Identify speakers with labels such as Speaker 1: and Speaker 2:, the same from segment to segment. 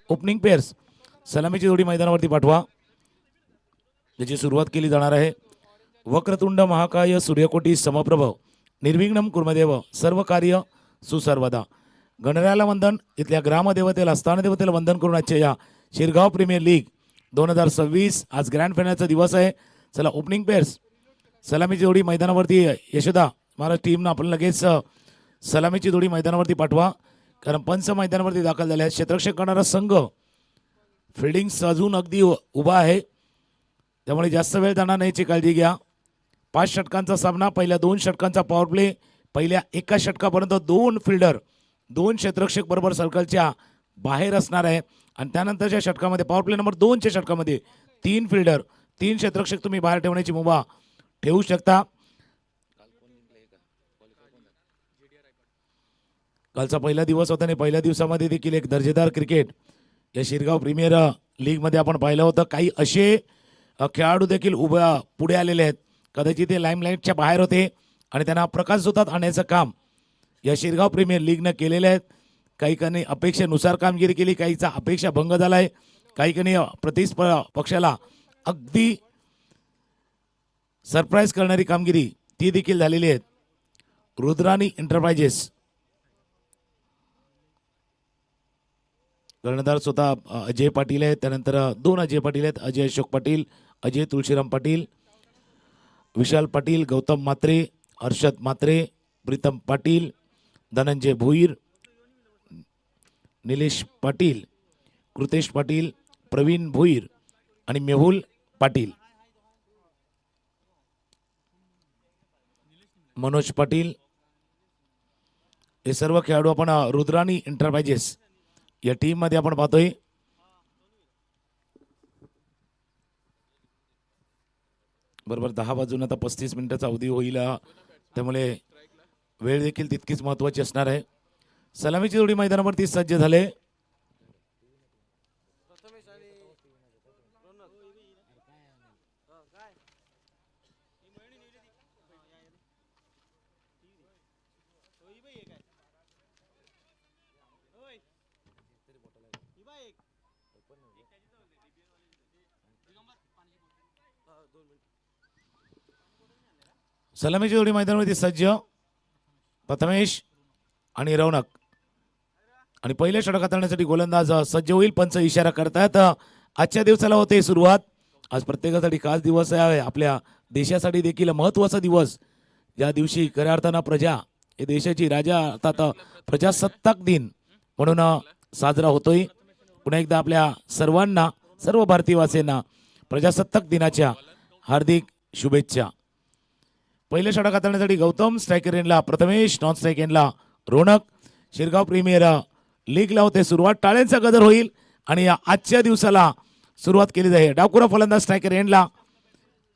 Speaker 1: Opening pairs सलामीची जोडी मैदानावरती पाठवा. त्याची सुरुवात केली जाणार आहे. वक्रतुंड महाकाय सूर्यकोटी समप्रभ निर्विघ्नं कुर्मदेव सर्व कार्य सुसर्वदा. गणरायाला वंदन. इथल्या ग्रामदेवतेला स्थानदेवतेला वंदन करून आजच्या या शिरगाव प्रीमियर लीग 2026 आज ग्रँड फायनलचा दिवस आहे. चला ओपनिंग पेअर्स सलामीची जोडी मैदानावरती. यशोदा महाराज टीमनं आपण लगेच सलामीची जोडी मैदानावरती पाठवा, कारण पंच मैदानावरती दाखल झाले आहेत. क्षेत्ररक्षण करणारा संघ फिल्डिंग अजून अगदी उभा आहे, त्यामुळे जास्त वेळ जाणार नाही याची काळजी घ्या. 5 षटकांचा सामना. पहिल्या 2 षटकांचा पॉवर प्ले. पहिल्या 1 षटकापर्यंत 2 फिल्डर 2 क्षेत्ररक्षक बरोबर सर्कलच्या बाहेर असणार आहे, आणि त्यानंतरच्या षटकामध्ये पॉवर प्ले नंबर 2च्या षटकामध्ये 3 फिल्डर 3 क्षेत्ररक्षक तुम्ही बाहेर ठेवण्याची मुभा ठेवू शकता. कालचा पहिला दिवस होता आणि पहिल्या दिवसामध्ये देखील एक दर्जेदार क्रिकेट या शिरगाव प्रीमियर लीगमध्ये आपण पाहिलं होतं. काही असे खेळाडू देखील पुढे आलेले आहेत, कदाचित ते लाईमलाईटच्या बाहेर होते आणि त्यांना प्रकाशझोतात आणण्याचं काम या शिरगाव प्रीमियर लीगनं केलेलं आहे. काही काही अपेक्षेनुसार कामगिरी केली, काहीचा अपेक्षा भंग झाला आहे, काही काही पक्षाला अगदी सरप्राईज करणारी कामगिरी ती देखील झालेली आहे. रुद्राणी एंटरप्राइजेस कर्णधार स्वतः अजय पाटील आहेत, त्यानंतर 2 अजय पाटील आहेत, अजय अशोक पाटील, अजय तुळशीराम पाटील, विशाल पाटील, गौतम म्हात्रे, हर्षद म्हात्रे, प्रीतम पाटील, धनंजय भोईर, निलेश पाटील, कृतेश पाटील, प्रवीण भोईर आणि मेहुल पाटील, मनोज पाटील, हे सर्व खेळाडू आपण रुद्राणी एंटरप्राइजेस या टीम मध्ये आपण पाहतोय. बरोबर 10 वाजून आता 35 मिनिटाचा अवधी होईल, त्यामुळे वेळ देखील तितकीच महत्त्वाची असणार आहे. सलामीची जोडी मैदानावरती सज्ज झाले. सलामीची जोडी मैदानावरती सज्ज. प्रथमेश आणि रौनक, आणि पहिल्या षटकात आणण्यासाठी गोलंदाज सज्ज होईल. पंच इशारा करतात. आजच्या दिवसाला होते सुरुवात. आज प्रत्येकासाठी खास दिवस आहे, आपल्या देशासाठी देखील महत्त्वाचा दिवस. ज्या दिवशी खऱ्या अर्थानं प्रजा हे देशाची राजा अर्थात प्रजासत्ताक दिन म्हणून साजरा होतोय. पुन्हा एकदा आपल्या सर्वांना, सर्व भारतीयवासीयांना प्रजासत्ताक दिनाच्या हार्दिक शुभेच्छा. पहिल्या षटकात आणण्यासाठी गौतम, स्ट्रायकर एंडला प्रथमेश, नॉन स्ट्राईक एंडला रौनक. शिरगाव प्रीमियर लीगला होते सुरुवात. टाळ्यांचा गजर होईल आणि आजच्या दिवसाला सुरुवात केली जाईल. डावखुरा फलंदाज स्ट्रायकर एंडला.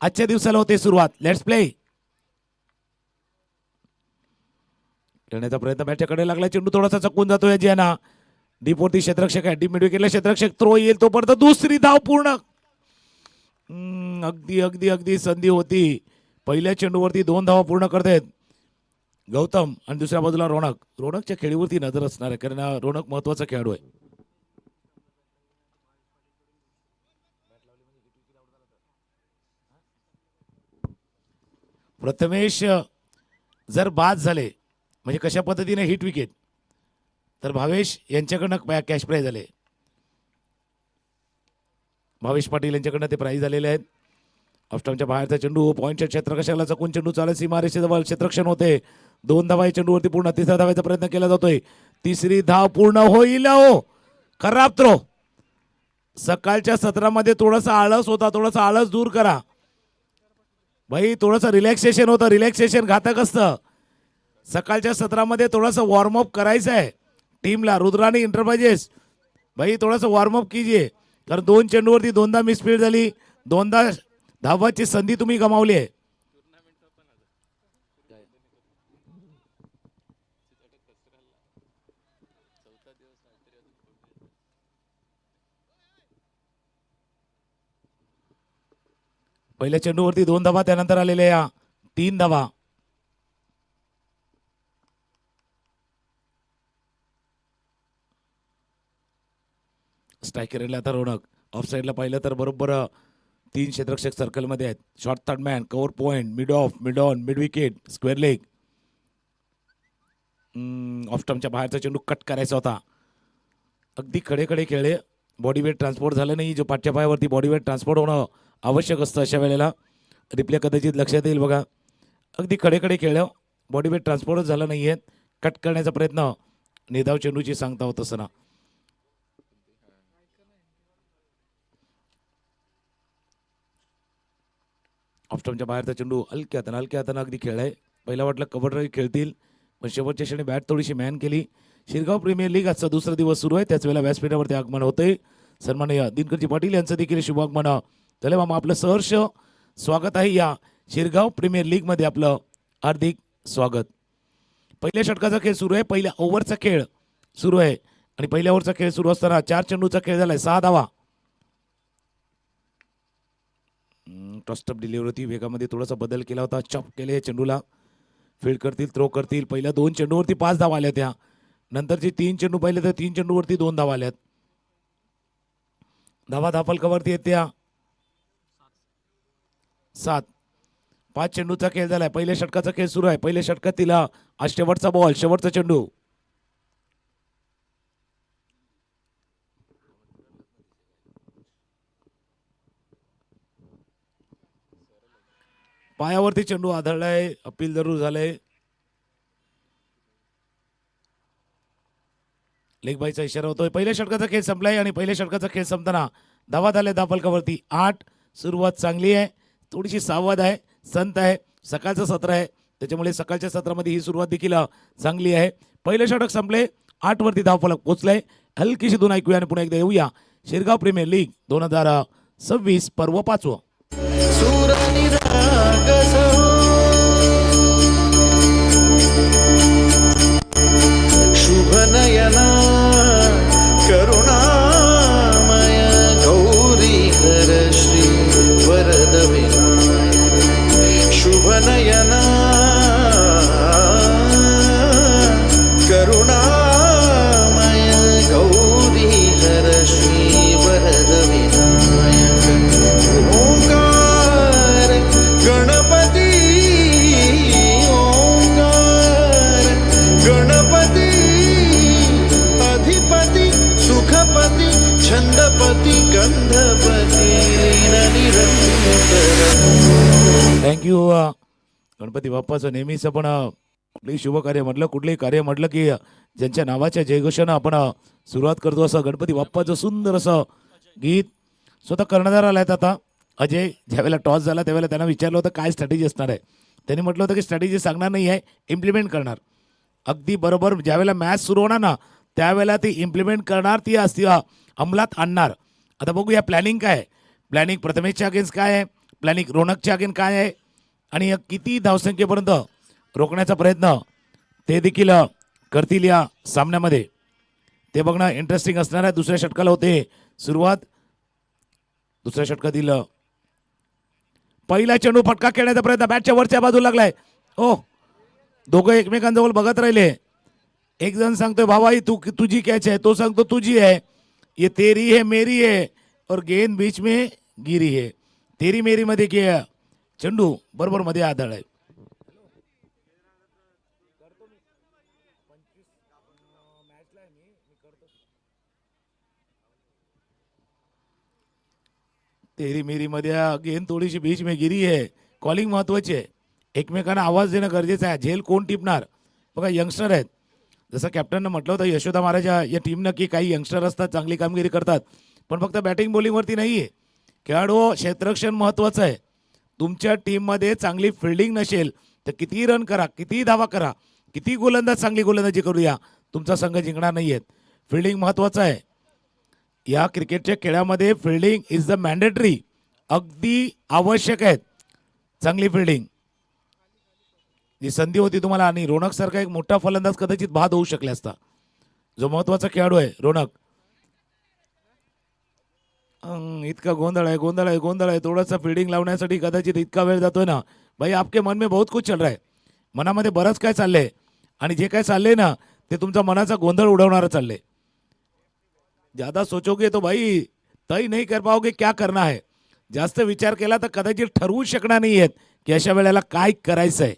Speaker 1: आजच्या दिवसाला होते सुरुवात. Let's play. खेळण्याचा प्रयत्न बॅटच्या कडे लागला. चेंडू थोडासा चकून जातोय. जियाना डीप वरती क्षेत्ररक्षक आहे, डीप मिडविकेटला क्षेत्ररक्षक थ्रो येईल तोपर्यंत दुसरी धाव पूर्ण. अगदी अगदी अगदी संधी होती. पहिल्या चेंडूवरती 2 धावा पूर्ण करतायत गौतम, आणि दुसऱ्या बाजूला रौनक. रौनकच्या खेळीवरती नजर असणार आहे, कारण रौनक महत्वाचा खेळाडू आहे. प्रथमेश जर बाद झाले म्हणजे कशा पद्धतीने हिट विकेट, तर भावेश यांच्याकडनं कॅश प्राईज झाले. भावेश पाटील यांच्याकडनं ते प्राईज झालेले आहेत. ऑफस्टॉपच्या बाहेरचा चेंडू पॉईंटच्या क्षेत्ररक्षकाला चकून चेंडू चालत सीमारेषेजवळ क्षेत्ररक्षण होते. 2 धावा या चेंडूवरती पूर्ण. 3ऱ्या धावाचा प्रयत्न केला जातोय. 3री धाव पूर्ण होईल. हो, खराब थ्रो. सकाळच्या सत्रामध्ये थोडासा आळस होता, थोडासा आळस दूर करा भाई. थोडंसं रिलॅक्सेशन होतं, रिलॅक्सेशन घातक असतं. सकाळच्या सत्रामध्ये थोडासा वॉर्मअप करायचं आहे टीमला. रुद्राणी एंटरप्राइजेस भाई थोडासा वॉर्मअप कीजिए, कारण 2 चेंडूवरती 2दा मिसफील्ड झाली, 2दा धावाची संधी तुम्ही गमावली आहे. पहिल्या चेंडूवरती 2 धावा, त्यानंतर आलेल्या 3 धावा. स्ट्रायकरला आता रोनक. ऑफ साईडला पाहिलं तर बरोबर 3 क्षेत्ररक्षक सर्कलमध्ये आहेत. Short third man, cover point, mid off, mid on, mid wicket, square leg. Off स्टंपच्या बाहेरचा चेंडू कट करायचा होता. अगदी खडे खडे खेळले. बॉडी वेट ट्रान्सपोर्ट झालं नाही. जो पाठच्या पायावरती बॉडी वेट ट्रान्सपोर्ट होणं आवश्यक असतं अशा वेळेला. रिप्ले कदाचित लक्षात येईल बघा. अगदी खडे खडे खेळलं, बॉडी वेट ट्रान्सपोर्टच झालं नाही आहे. कट करण्याचा प्रयत्न निधाव चेंडूची सांगता होत असताना. ऑफ स्टंपच्या बाहेरचा चेंडू हलक्या हातानं अगदी खेळलाय. पहिला वाटलं कव्हर ड्राईव्ह खेळतील, पण शेवटच्या क्षणी बॅट थोडीशी मॅन केली. शिरगाव प्रीमियर लीग आजचा दुसरा दिवस सुरू आहे. त्याच वेळेला व्यासपीठावरती आगमन होते सन्माननीय दिनकरजी पाटील यांचं देखील शुभागमन. चले मामा, आपलं सहर्ष स्वागत आहे या शिरगाव प्रीमियर लीगमध्ये. आपलं हार्दिक स्वागत. पहिल्या षटकाचा खेळ सुरू आहे. पहिल्या ओव्हरचा खेळ सुरू आहे आणि पहिल्या ओव्हरचा खेळ सुरू असताना 4 चेंडूचा खेळ झालाय. 6 धावा. टॉस्टअप डिलिव्हरी होती, वेगामध्ये थोडासा बदल केला होता. चॉप केले चेंडूला. फील्ड करतील, थ्रो करतील. पहिल्या 2 चेंडूवरती 5 धावा आल्या त्या. नंतरचे 3 चेंडू पाहिले तर 3 चेंडूवरती 2 धावा आल्यात. धावा धाफलकावरती आहेत त्या 7. 5 चेंडूचा खेळ झालाय. पहिल्या षटकाचा खेळ सुरू आहे. पहिल्या षटकात तिला आज शेवटचा बॉल, शेवटचा चेंडू. पायावरती चेंडू आदळलाय. अपील जरूर झालंय. लेग बायचा इशारा होतोय. पहिल्या षटकाचा खेळ संपलाय आणि पहिल्या षटकाचा खेळ संपताना धावा झाले धाफलकावरती 8. सुरुवात चांगली आहे, थोडीशी सावध आहे, संत आहे. सकाळचं सत्र आहे, त्याच्यामुळे सकाळच्या सत्रामध्ये ही सुरुवात देखील चांगली आहे. पहिलं षटक संपले, 8 वरती धावफलक पोहोचलाय. हलकीशी धून ऐकूया आणि पुन्हा एकदा येऊया. शिरगाव प्रीमियर लीग 2026 पर्व 5.
Speaker 2: शुभनयना करुणामय गौरी हर श्री वरद विनायक. शुभनयना करुणामय गौरी हर श्री वरद विनायक. ओंकार गणपती, ओंकार गणपती, अधिपती सुखपती छंदपती गंधपती निरंतर.
Speaker 1: थँक्यू. गणपती बाप्पाचं नेहमीच आपण कुठलंही शुभ कार्य म्हटलं, कुठलंही कार्य म्हटलं की ज्यांच्या नावाच्या जयघोषानं आपण सुरुवात करतो, असं गणपती बाप्पाचं सुंदर असं गीत स्वतः कर्णधार आलायत. आता अजय ज्यावेळेला टॉस झाला त्यावेळेला त्यांना विचारलं होतं काय स्ट्रॅटेजी असणार आहे. त्यांनी म्हटलं होतं की स्ट्रॅटेजी सांगणार नाही आहे, इम्प्लिमेंट करणार. अगदी बरोबर. ज्यावेळेला मॅच सुरू होणार ना त्यावेळेला ती इम्प्लिमेंट करणार, ती असती अंमलात आणणार. आता बघूया प्लॅनिंग काय आहे. प्लॅनिंग प्रथमेशच्या अगेन्स्ट काय आहे, प्लॅनिंग रोनकच्या अगेन्स्ट काय आहे आणि किती धावसंख्येपर्यंत रोखण्याचा प्रयत्न ते देखील करतील या सामन्यामध्ये, ते बघणं इंटरेस्टिंग असणार आहे. दुसऱ्या षटकाला होते सुरुवात. दुसऱ्या षटकातील पहिला चेंडू फटका खेळण्याचा प्रयत्न बॅटच्या वरच्या बाजूला लागलाय. ओ, दोघं एकमेकांजवळ बघत राहिले. एक जण सांगतोय भावा ही तुझी कॅच आहे, तो सांगतो तुझी आहे. ये तेरी है मेरी है और गेंद बीच में गिरी है. तेरी मेरी मध्ये की चेंडू बरोबर मध्ये आदळलाय. तेरी मेरी मध्ये गेंद थोडीशी बीच में गिरी है. कॉलिंग महत्वाची आहे. एकमेकांना आवाज देणं गरजेचं आहे. झेल कोण टिपणार. बघा यंगस्टर आहेत. जसं कॅप्टननं म्हटलं होतं यशोदा महाराजा या टीमनं की काही यंगस्टर असतात, चांगली कामगिरी करतात, पण फक्त बॅटिंग बॉलिंगवरती नाही आहे. खेळाडू क्षेत्ररक्षण महत्त्वाचं आहे. तुमच्या टीममध्ये चांगली फिल्डिंग नसेल तर कितीही रन करा, कितीही धावा करा, किती गोलंदाज चांगली गोलंदाजी करूया, तुमचा संघ जिंकणार नाही आहेत. फिल्डिंग महत्त्वाचं आहे. या क्रिकेटच्या खेळामध्ये फिल्डिंग इज द मॅन्डेटरी. अगदी आवश्यक आहे चांगली फिल्डिंग. जी संधी होती तुम्हाला आणि रोनक सारखा एक मोठा फलंदाज कदाचित बाद होऊ शकला असता. जो महत्वाचा खेळाडू आहे रोनक. इतका गोंधळ आहे, गोंधळ आहे, गोंधळ आहे. थोडासा फिल्डिंग लावण्यासाठी कदाचित इतका वेळ जातोय ना. भाई आपके मन में बहुत कुछ चल रहा है. मनामध्ये बरंच काय चाललंय आणि जे काय चाललंय ना ते तुमचा मनाचा गोंधळ उडवणारं चाललंय. ज्यादा सोचोगे तो भाई तय नहीं कर पाओगे क्या करना है. जास्त विचार केला तर कदाचित ठरवू शकणार नाहीयेत की अशा वेळेला काय करायचंय.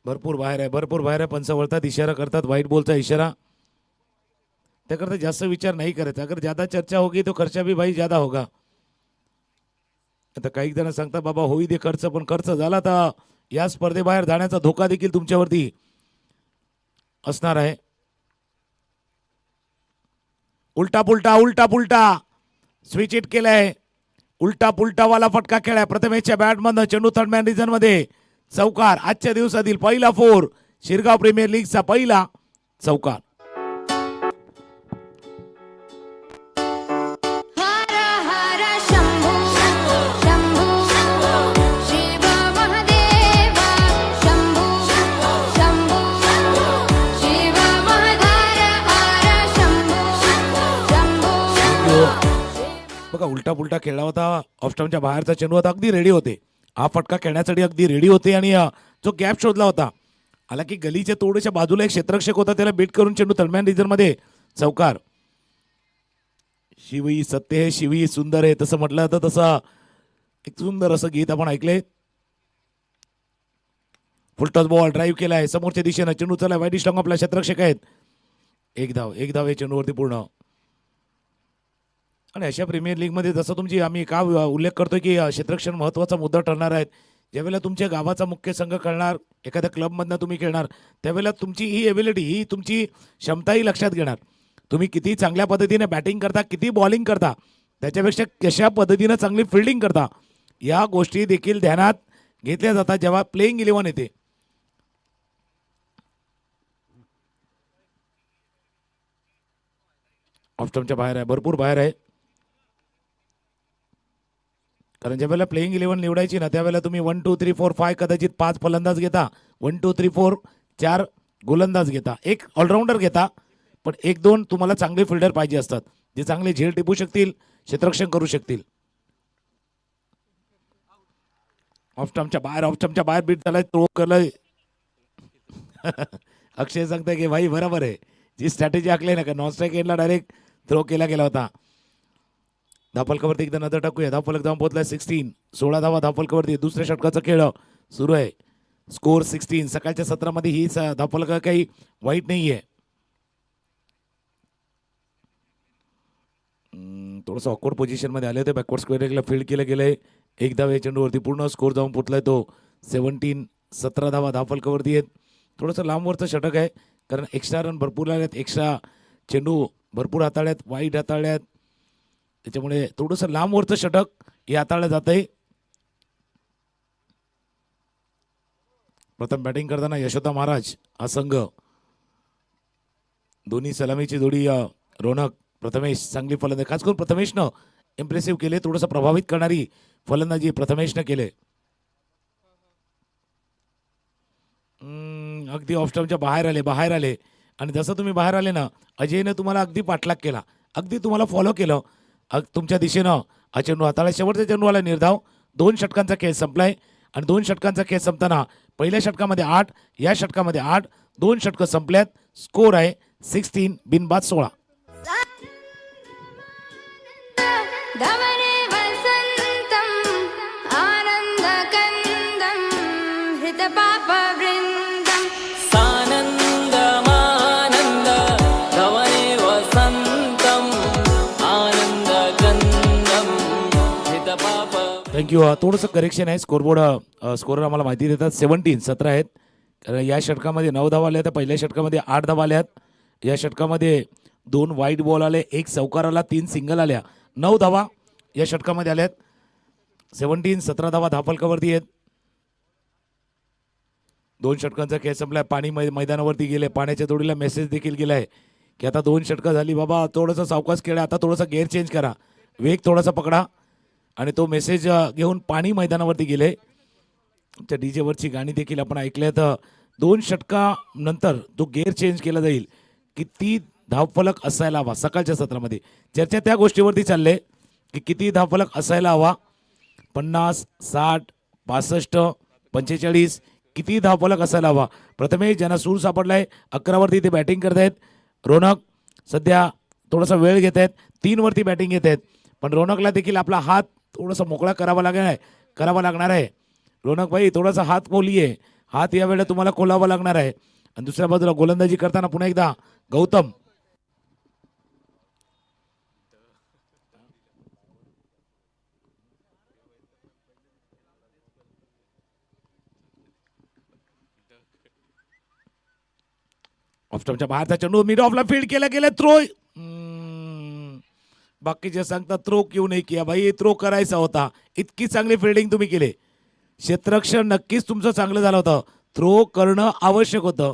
Speaker 1: भरपूर बाहेर आहे पंच वळतात इशारा करतात व्हाईट बॉलचा इशारा. त्याकरता जास्त विचार नाही करायचा. अगर ज्यादा चर्चा होगी तो खर्चा भी भाई ज्यादा होगा. आता काही जण सांगतात बाबा होई दे खर्च, पण खर्च झाला तर या स्पर्धेबाहेर जाण्याचा धोका देखील तुमच्यावरती असणार आहे. उलटा पुलटा स्विच इट केलाय. उलटा पुलटावाला फटका खेळाय. प्रथमेशच्या बॅटमधनं चेंडू थर्ड मॅन रिझन मध्ये चौकार. आजच्या दिवसातील पहिला फोर, शिरगाव प्रीमियर लीगचा पहिला चौकार.
Speaker 3: हर हर शंभू शंभू शिव महादेव शंभू शंभू शिव महाधर हर शंभू शंभू.
Speaker 1: बघा उलटा पुलटा खेळला होता. ऑफस्टॉमच्या बाहेरचा चेंडू होता. अगदी रेडी होते. हा फटका खेळण्यासाठी अगदी रेडी होते आणि जो गॅप शोधला होता. आला की गलीच्या थोड्याशा बाजूला एक क्षेत्ररक्षक होता, त्याला बीट करून चेंडू थर्डमॅन रिझन मध्ये चौकार. शिवई सत्य है शिवई सुंदर आहे तसं म्हटलं तर तसं एक सुंदर असं गीत आपण ऐकले. फुलटॉस बॉल ड्राईव्ह केलाय समोरच्या दिशेनं. चेंडू चला वाईट स्ट्रॉंग आपला क्षेत्ररक्षक आहेत. एक धाव या चेंडूवरती पूर्ण. आणि अशा प्रीमियर लीगमध्ये जसं तुमची आम्ही का उल्लेख करतोय की क्षेत्ररक्षण महत्त्वाचा मुद्दा ठरणार आहे. ज्यावेळेला तुमच्या गावाचा मुख्य संघ खेळणार, एखाद्या क्लबमधनं तुम्ही खेळणार, त्यावेळेला तुमची ही एबिलिटी, ही तुमची क्षमताही लक्षात घेणार. तुम्ही किती चांगल्या पद्धतीने बॅटिंग करता, किती बॉलिंग करता, त्याच्यापेक्षा कशा पद्धतीनं चांगली फिल्डिंग करता, या गोष्टी देखील ध्यानात घेतल्या जातात जेव्हा प्लेइंग 11 येते. ऑफस्टॉमच्या बाहेर आहे, भरपूर बाहेर आहे. कारण ज्यावेळेला प्लेइंग 11 निवडायची ना, त्यावेळेला तुम्ही 1 2 3 4 5 कदाचित 5 फलंदाज घेता, 1 2 3 4 4 गोलंदाज घेता, एक ऑलराऊंडर घेता, पण 1 2 तुम्हाला चांगले फिल्डर पाहिजे असतात, जे चांगले झेल टिपू शकतील, क्षेत्ररक्षण करू शकतील. ऑफस्टॉमच्या बाहेर बीट झालाय, थ्रो केलाय. अक्षय सांगताय की भाई बरोबर आहे, जी स्ट्रॅटेजी आखली ना का नॉन स्ट्राईक एंडला डायरेक्ट थ्रो केला गेला होता. धावफलकावरती एकदा नजर टाकूया. धावफलक जाऊन पोहोचलाय 16, 16 धावा धावफलकावरती. दुसऱ्या षटकाचा खेळ सुरू आहे. स्कोर 16. सकाळच्या सत्रामध्ये ही धावफलक काही वाईट नाहीये. थोडंसं ऑकवर्ड पोझिशन मध्ये आले होते. बॅकवर्ड स्क्वेअर फील्ड केलं गेलंय. एक धाव या चेंडूवरती पूर्ण. स्कोर जाऊन पोहोचलाय तो 17. 17 धावा धावफलकावरती आहेत. थोडंसं लांबवरचं षटक आहे, कारण एक्स्ट्रा रन भरपूर आल्यात, एक्स्ट्रा चेंडू भरपूर हाताळ्यात, वाईट हाताळ्यात, त्याच्यामुळे थोडंसं लांबवरचं षटक हे हाताळलं जात आहे. प्रथम बॅटिंग करताना यशोदा महाराज हा संघ. दोन्ही सलामीची जोडी रोनक प्रथमेश चांगली फलंदाजी, खास करून प्रथमेशनं इम्प्रेसिव्ह केले. थोडंसं प्रभावित करणारी फलंदाजी प्रथमेशनं केले. अगदी ऑफस्टॉमच्या बाहेर आले आणि जसं तुम्ही बाहेर आले ना, अजयनं तुम्हाला अगदी पाठलाग केला, अगदी तुम्हाला फॉलो केलं. तुमच्या दिशेनं हा चेंडू हाताळला. शेवटच्या चेंडूवाला निर्धाव. 2 षटकांचा खेळ संपलाय आणि 2 षटकांचा खेळ संपताना पहिल्या षटकामध्ये 8, या षटकामध्ये 8, 2 षटकं संपल्यात. स्कोर आहे 16 बिनबाद 16.
Speaker 3: धवने वसंतम आनंदकंदम हृदपापवृंदम
Speaker 4: सानंदमानंद धवने वसंतम आनंदकंदम हितपाप.
Speaker 1: थँक्यू. थोडंसं करेक्शन आहे. स्कोरर आम्हाला माहिती देतात 17 आहेत. कारण या षटकामध्ये 9 धावा आल्या, तर पहिल्या षटकामध्ये 8 धावा आल्यात. या षटकामध्ये 2 वाईट बॉल आले, 1 चौकार आला, 3 सिंगल आल्या. 9 धावा या षटकामध्ये आल्यात. 17 धावा धावफलकावरती आहेत. 2 षटकांचा खेळ संपलाय. पाणी मैदानावरती गेले. पाण्याच्या जोडीला मेसेज देखील गेलाय की आता 2 षटकं झाली बाबा, थोडंसं सावकाश खेळा, आता थोडासा गेअर चेंज करा, वेग थोडासा पकडा. आणि तो मेसेज घेऊन पाणी मैदानावरती गेले. त्या डीजे वरची गाणी देखील आपण ऐकल्यात. 2 षटकानंतर तो गेअर चेंज केला जाईल. किती धावफलक असायला हवा. सकाळच्या सत्रामध्ये चर्चा त्या गोष्टीवरती चालले की किती धावफलक असायला हवा. 50, 60, 65, 45 किती धावफलक असायला हवा. प्रथमेश ज्यांना सूर सापडलाय 11 वरती ते बॅटिंग करतायत. रोनक सध्या थोडासा वेळ घेत आहेत. 3 वरती बॅटिंग घेत आहेत. पण रोनकला देखील आपला हात थोडासा मोकळा करावा लागणार आहे. रोनक भाई थोडासा हात खोलिये. हात या वेळेला तुम्हाला खोलावा लागणार आहे. आणि दुसऱ्या बाजूला गोलंदाजी करताना पुन्हा एकदा गौतम. ऑफस्टॉपच्या बाहेरचा चेंडू मिड ऑफला फील्ड केला गेला. थ्रो. बाकीचे सांगतात थ्रो क्यों नाही किया. भाई थ्रो करायचा होता. इतकी चांगली फिल्डिंग तुम्ही केली. क्षेत्ररक्षण नक्कीच तुमचं चांगलं झालं होतं. थ्रो करणं आवश्यक होतं.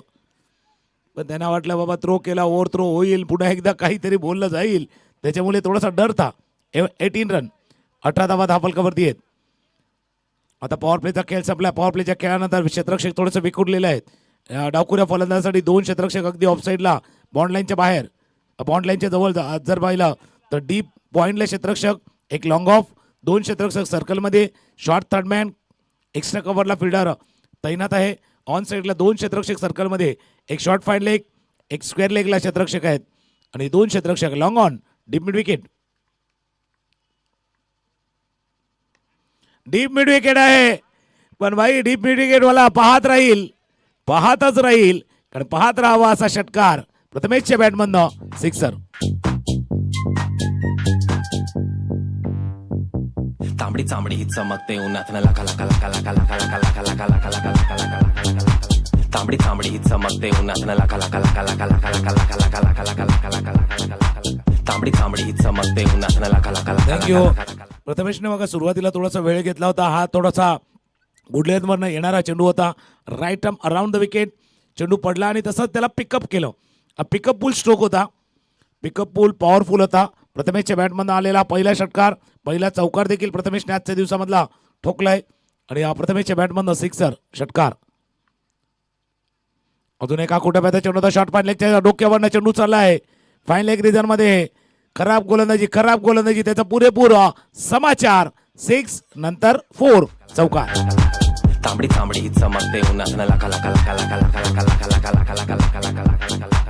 Speaker 1: पण त्यांना वाटलं बाबा थ्रो केला ओव्हर थ्रो होईल, पुन्हा एकदा काहीतरी बोललं जाईल, त्याच्यामुळे थोडासा डर था. 18 रन 18 धावा धावफलकावरती आहेत. आता पॉवर प्लेचा खेळ संपला. पॉवर प्लेच्या खेळानंतर क्षेत्ररक्षक थोडंसं विखुरलेलं आहेत. डावखुऱ्या फलंदाजासाठी 2 क्षेत्ररक्षक अगदी ऑफसाईडला बॉन्ड लाईनच्या बाहेर, बॉन्ड लाईनच्या जवळ जर पाहिलं तर डीप पॉईंटला क्षेत्ररक्षक, एक लॉंग ऑफ, 2 क्षेत्ररक्षक सर्कलमध्ये, शॉर्ट थर्डमॅन, एक्स्ट्रा कव्हरला फिल्डर तैनात आहे. ऑन साईडला 2 क्षेत्ररक्षक सर्कलमध्ये, एक शॉर्ट फाईन लेग, एक स्क्वेअर लेगला क्षेत्ररक्षक आहेत आणि 2 क्षेत्ररक्षक long on. Deep mid wicket. Deep mid wicket आहे. पण भाई डीप मिड विकेट वाला पाहतच राहील कारण पाहत राहावा असा षटकार प्रथमेशच्या बॅटमधनं. सिक्सर.
Speaker 4: तांबडी चांबडी ही चमकते उन्हातनं लका लका लका लका लका लका लका लका लका लका लका लका लका. तांबडी चांबडी ही चमकते उन्हातनं लका लका लका लका लका लका लका लका लका लका लका लका लका लका. तांबडी चांबडी ही चमकते उन्हातनं लका लका लका.
Speaker 1: थँक्यू. प्रथमेशने बघा सुरुवातीला थोडासा वेळ घेतला होता. हा थोडासा गुडलेनवरनं येणारा चेंडू होता. Right arm around the wicket. चेंडू पडला आणि तसंच त्याला पिकअप केलं. पिकअप पुल स्ट्रोक होता. पिकअप पुल पॉवरफुल होता. प्रथमेशच्या बॅटमधनं आलेला पहिला षटकार, पहिला चौकार देखील प्रथमेशने आजच्या दिवसामधला ठोकलाय आणि हा प्रथमेशच्या बॅटमधनं सिक्सर षटकार. अजून एका कुटप्याचा चेंडू होता. शॉर्ट फाईन लेगच्या डोक्यावरनं चेंडू चालला आहे. फाईन लेग रिझन मध्ये खराब गोलंदाजी त्याचा पुरेपूर समाचार. 6 नंतर 4 चौकार.
Speaker 4: तांबडी चांबडी ही चमकते उन्हातनं लका लका लका लका लका लका लका लका लका लका लका लका लका लका.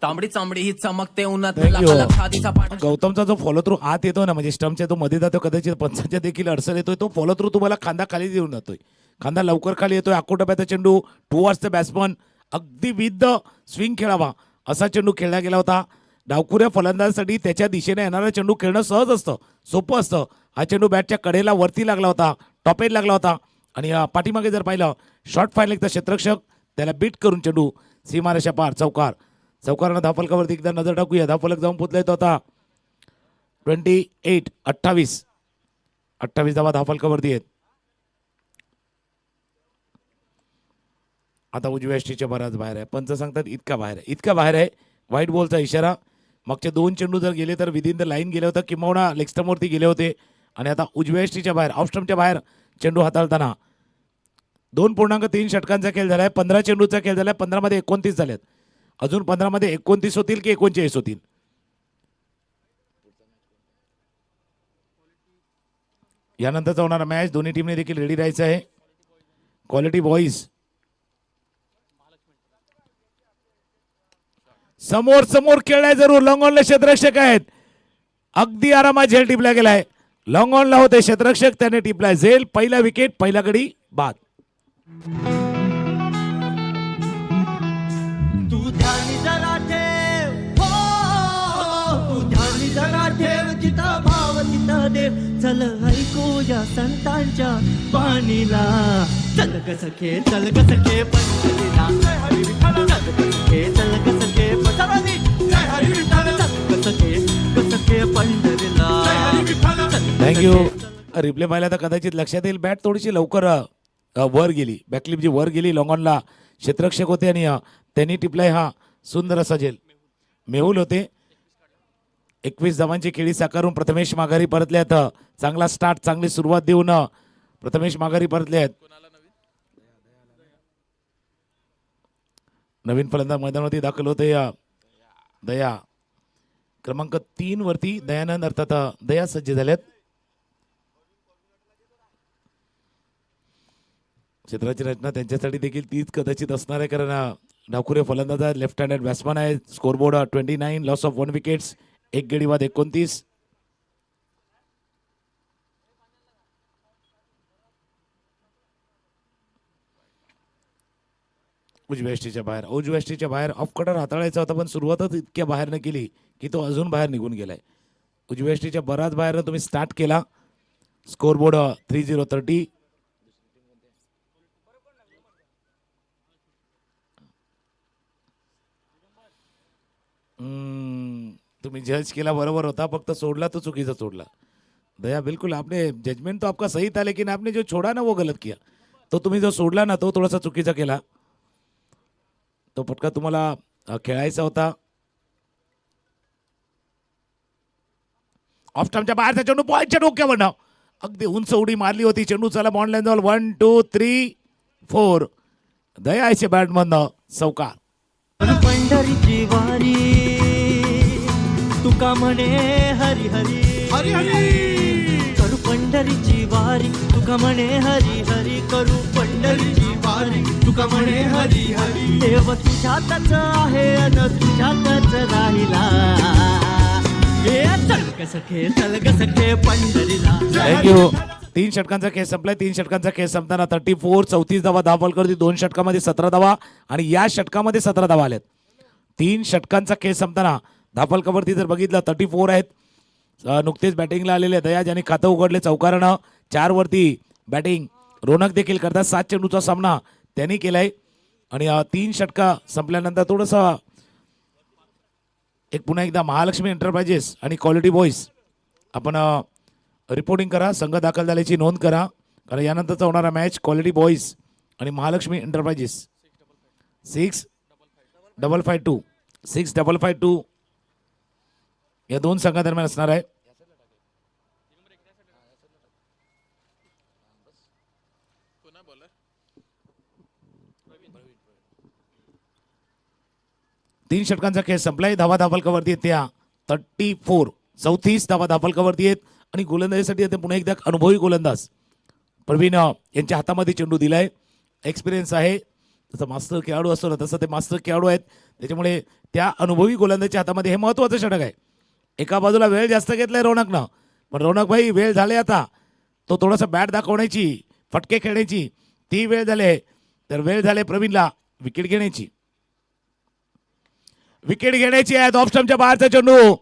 Speaker 4: तांबडी चांबडी ही चमकते उन्हातनं लका लका. आधीचा पाठ.
Speaker 1: गौतमचा जो फॉलो थ्रू आत येतो ना, म्हणजे स्टंपच्या तो मध्ये जातो, कदाचित पंचांच्या देखील अडचण येतोय. तो फॉलो थ्रू तुम्हाला खांदा खाली देऊन जातोय. खांदा लवकर खाली येतोय. अकोटप्याचा चेंडू टुवर्ड्स द बॅट्समन, अगदी विथ द स्विंग खेळावा असा चेंडू खेळला गेला होता. डावखुऱ्या फलंदाजासाठी त्याच्या दिशेने येणारा चेंडू खेळणं सहज असतं, सोपं असतं. हा चेंडू बॅटच्या कडेला वरती लागला होता, टॉपेज लागला होता आणि पाठीमागे जर पाहिलं शॉर्ट फाईन लेगचा क्षेत्ररक्षक त्याला बीट करून चेंडू सीमारेषा पार चौकार. चौकारानं धावफलकावरती एकदा नजर टाकूया. धावफलक जाऊन पोचला येतो आता 28 धावा धावफलकावरती आहेत. आता उजव्या यष्टीच्या बराच बाहेर आहे. पंच सांगतात इतका बाहेर आहे. व्हाईट बॉलचा इशारा. मागचे 2 चेंडू जर गेले तर विदिन द लाईन गेले होते, किंबहुना लेग स्टंपवरती गेले होते. आणि आता उजव्या यष्टीच्या बाहेर, ऑफ स्टंपच्या बाहेर चेंडू हाताळताना 2.3 षटकांचा खेळ झालाय. 15 चेंडूचा खेळ झालाय. 15 मध्ये 29 झालेत. अजून 15 मध्ये 29 होतील की 39 होतील. यानंतरचा होणारा मॅच दोन्ही टीमने देखील रेडी राहायचं आहे. क्वालिटी बॉईज समोर खेळलाय जरूर. लॉंग ऑनला क्षेत्ररक्षक आहेत. अगदी आरामात झेल टिपला गेलाय. लॉंग ऑनला होते क्षेत्ररक्षक, त्याने टिपलाय झेल. पहिला विकेट, पहिला गडी बाद.
Speaker 5: तू ध्यानी जरा ठेव, हो तू ध्यानी जरा ठेव, जिथं भाव तिथं देव. चल ऐकूया संतांच्या बाणीला. चल ग सखे पंढरीला. चल ग सखे पंढरीला.
Speaker 1: थँक्यू. रिप्ले पाहिला तर कदाचित लक्षात येईल बॅट थोडीशी लवकर वर गेली. बॅकलिप जी वर गेली. लॉंग ऑनला क्षेत्ररक्षक होते आणि त्यांनी टिपलाय हा सुंदर असा झेल. मेहुल होते. 21 धावांची खेळी साकारून प्रथमेश माघारी परतले आहेत. चांगला स्टार्ट, चांगली सुरुवात देऊन प्रथमेश माघारी परतले आहेत. नवीन फलंदाज मैदानावरती दाखल होते दया. क्रमांक 3 वरती दयानंद अर्थात दया सज्ज झाल्यात. क्षेत्राची रचना त्यांच्यासाठी देखील तीच कदाचित असणार आहे, कारण डावखुरे फलंदाज आहे, लेफ्ट हँडेड बॅट्समन आहे. स्कोरबोर्ड 29, लॉस ऑफ 1 विकेट्स, एक गडी बाद 29. उजव्या यष्टीच्या बाहेर ऑफ कटर हाताळायचा होता, पण सुरुवातच इतक्या बाहेर न केली की तो अजून बाहेर निघून गेलाय. उजव्या यष्टीच्या बराच बाहेर तुम्ही स्टार्ट केला. स्कोरबोर्ड 30-30. तुम्ही जज केला बरोबर होता, फक्त सोडला तो चुकीचा सोडला. दया बिल्कुल आपने जजमेंट तो आपका सही था, लेकिन आपने जो छोड़ा ना वो गलत किया. तो तुम्ही जो सोडला ना तो थोडासा चुकीचा केला. तो फटका तुम्हाला खेळायचा होता. ऑफ स्टंपच्या बाहेरचा चेंडू पॉईंटच्या डोक्यावरनं अगदी उंच उडी मारली होती. चेंडू चला बॉन्ड लाईन जवळ 1 2 3 4. दयाचे बॅटमधनं चौकार.
Speaker 5: पंढरीची वारी तुका म्हणे हरी हरी हरी हरी करू पंढरीची वारी तुका म्हणे हरी हरी करू पंढरीची वारी तुका म्हणे हरी हरी देव तुझ्यातच आहे अन तुझ्यातच राहिला हे चल ग सखे पंढरीला.
Speaker 1: थँक्यू. 3 षटकांचा खेळ संपलाय. 3 षटकांचा खेळ संपताना 34 34 धावा धाव करती. 2 षटकामध्ये 17 धावा आणि या षटकामध्ये 17 धावा आल्यात. 3 षटकांचा खेळ संपताना धापलकावरती जर बघितलं 34 आहेत. नुकतेच बॅटिंगला आलेले दया ज्यांनी खातं उघडले चौकारानं. 4 वरती बॅटिंग रोनक देखील करतात. 7 चेंडूचा सामना त्यांनी केलाय आणि 3 षटका संपल्यानंतर थोडंसं पुन्हा एकदा महालक्ष्मी एंटरप्राइजेस आणि क्वालिटी बॉईज आपण रिपोर्टिंग करा. संघ दाखल झाल्याची नोंद करा, कारण यानंतरचा होणारा मॅच क्वालिटी बॉईज आणि महालक्ष्मी एंटरप्राइजेस 6-5-5-2 या 2 संघादरम्यान असणार आहे. तीन षटकांचा खेळ संपलाय. धावा धापलकावरती आहेत त्या 34 धावा धापलकावरती आहेत आणि गोलंदाजीसाठी आता पुन्हा एकदा अनुभवी गोलंदाज प्रवीण यांच्या हातामध्ये चेंडू दिलाय. एक्सपिरियन्स आहे, तसं मास्टर खेळाडू असतो ना तसं ते मास्टर खेळाडू आहेत, त्याच्यामुळे त्या अनुभवी गोलंदाजीच्या हातामध्ये हे महत्त्वाचं षटक आहे. एका बाजूला वेळ जास्त घेतलाय रोनकनं, पण रोनक भाई वेळ झाले आता. तो थोडासा बॅट दाखवण्याची, फटके खेळण्याची ती वेळ झाले, तर वेळ झाले प्रवीणला विकेट घेण्याची. विकेट घेण्याची आहे. ऑफ स्टंपच्या बाहेरचा चेंडू